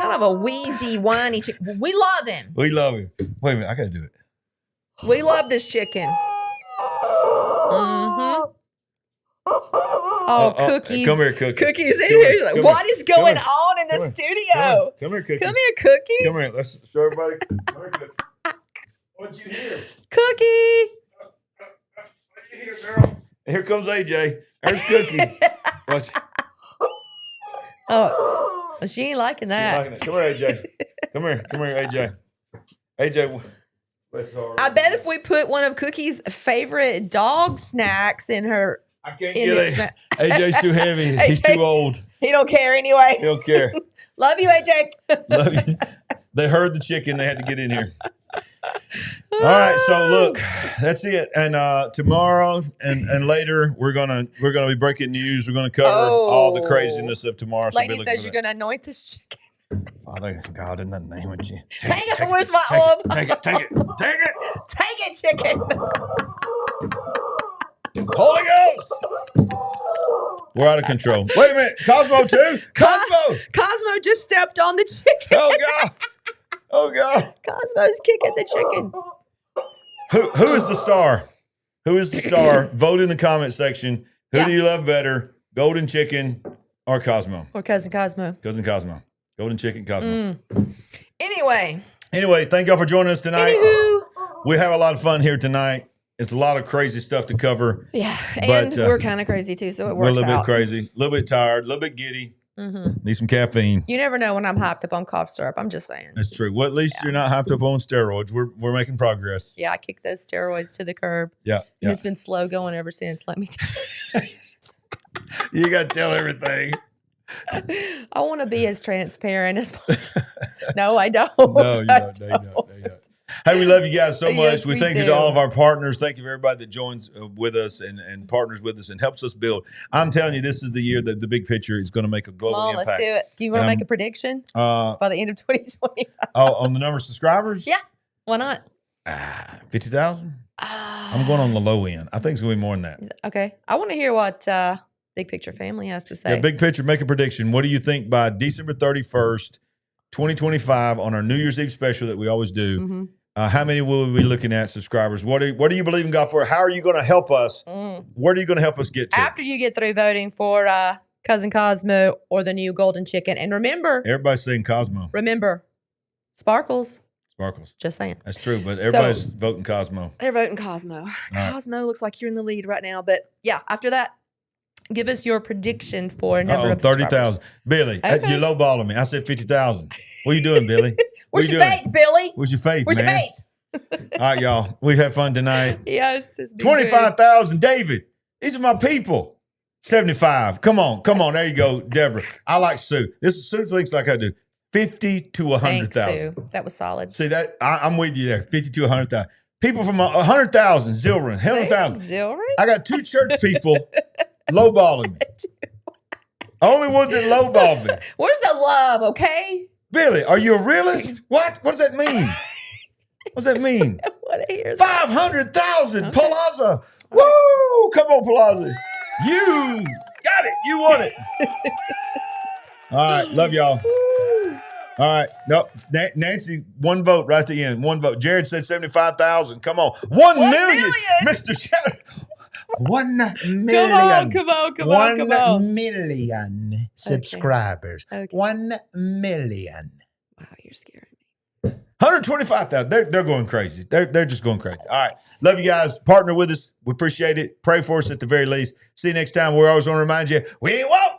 kind of a wheezy, whiny chicken. We love him. We love him. Wait a minute, I gotta do it. We love this chicken. Oh, Cookies. Come here, Cookie. Cookies in here. She's like, what is going on in the studio? Come here, Cookie. Come here, Cookie. Come here. Let's show everybody. Come here, Cookie. What you hear? Cookie. What you hear, girl? Here comes AJ. There's Cookie. Watch. Oh, she ain't liking that. Come here, AJ. Come here, AJ. AJ. I bet if we put one of Cookie's favorite dog snacks in her. I can't get it. AJ's too heavy. AJ, he's too old. He don't care anyway. He don't care. Love you, AJ. Love you. They heard the chicken. They had to get in here. All right. So look, that's it. And tomorrow and later we're gonna be breaking news. We're gonna cover all the craziness of tomorrow. So Lady says you're gonna anoint this chicken. Father God, in the name of Jesus. Hang it. Where's my orb? Take it. Take it, chicken. Holy Ghost! We're out of control. Wait a minute. Cosmo too? Cosmo just stepped on the chicken. Oh, God. Oh, God. Cosmo's kicking the chicken. Who is the star? Who is the star? Vote in the comment section. Who do you love better? Golden Chicken or Cosmo? Or Cousin Cosmo. Cousin Cosmo. Golden Chicken, Cosmo. Anyway, thank y'all for joining us tonight. Anywho. We have a lot of fun here tonight. It's a lot of crazy stuff to cover. Yeah, and we're kind of crazy too, so it works out. We're a little bit crazy, a little bit tired, a little bit giddy. Need some caffeine. You never know when I'm hyped up on cough syrup. I'm just saying. That's true. Well, at least you're not hyped up on steroids. We're making progress. Yeah, I kicked those steroids to the curb. Yeah. And it's been slow going ever since. Let me tell you. You got to tell everything. I want to be as transparent as possible. No, I don't. No, you don't. Hey, we love you guys so much. Yes, we thank you to all of our partners. Thank you for everybody that joins with us and partners with us and helps us build. I'm telling you, this is the year that the big picture is going to make a global impact. Let's do it. Do you want to make a prediction by the end of 2025? On the number of subscribers? Yeah. Why not? 50,000? I'm going on the low end. I think it's going to be more than that. Okay. I want to hear what Big Picture Family has to say. Yeah, Big Picture, make a prediction. What do you think by December 31st, 2025 on our New Year's Eve special that we always do? How many will we be looking at, subscribers? What do you believe in God for? How are you going to help us? Where are you going to help us get to? After you get through voting for Cousin Cosmo or the new golden chicken. And remember. Everybody's saying Cosmo. Remember, Sparkles. Just saying. That's true, but everybody's voting Cosmo. They're voting Cosmo. Cosmo looks like you're in the lead right now. But yeah, after that, give us your prediction for a number of 30,000. Billy, you're lowballing me. I said 50,000. What are you doing, Billy? Where's your faith, Billy? Where's your faith, Where's man? your faith? All right, y'all. We've had fun tonight. Yes. 25,000. David, these are my people. 75. Come on. There you go, Deborah. I like Sue. Sue thinks like I do. 50 to 100,000. That was solid. See that? I'm with you there. 50 to 100,000. People from 100,000. Zilron. 100,000. Zilron? I got 2 church people lowballing me. Only ones that lowball me. Where's the love, okay? Billy, are you a realist? What? What does that mean? What does that mean? 500,000. Okay. Palazzo. Woo! Come on, Palazzo. You got it. You won it. All right. Love y'all. All right. Nope. Nancy, 1 vote right at the end. 1 vote. Jared said 75,000. Come on. 1 million. Mr. Shadow. 1 million. Come on. 1 million subscribers. Okay. 1 million. Wow, you're scaring me. 125,000. They're going crazy. They're just going crazy. All right. Love you guys. Partner with us. We appreciate it. Pray for us at the very least. See you next time. We're always going to remind you, we won't.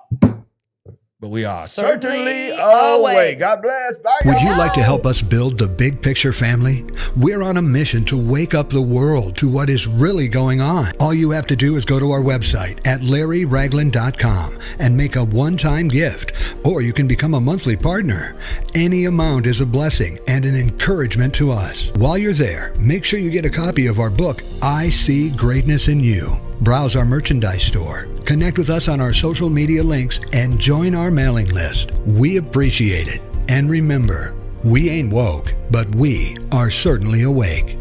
But we are certainly awake. God bless. Bye. Would you like to help us build the big picture family? We're on a mission to wake up the world to what is really going on. All you have to do is go to our website at LarryRagland.com and make a one-time gift, or you can become a monthly partner. Any amount is a blessing and an encouragement to us. While you're there, make sure you get a copy of our book, I See Greatness in You. Browse our merchandise store, connect with us on our social media links, and join our mailing list. We appreciate it. And remember, we ain't woke, but we are certainly awake.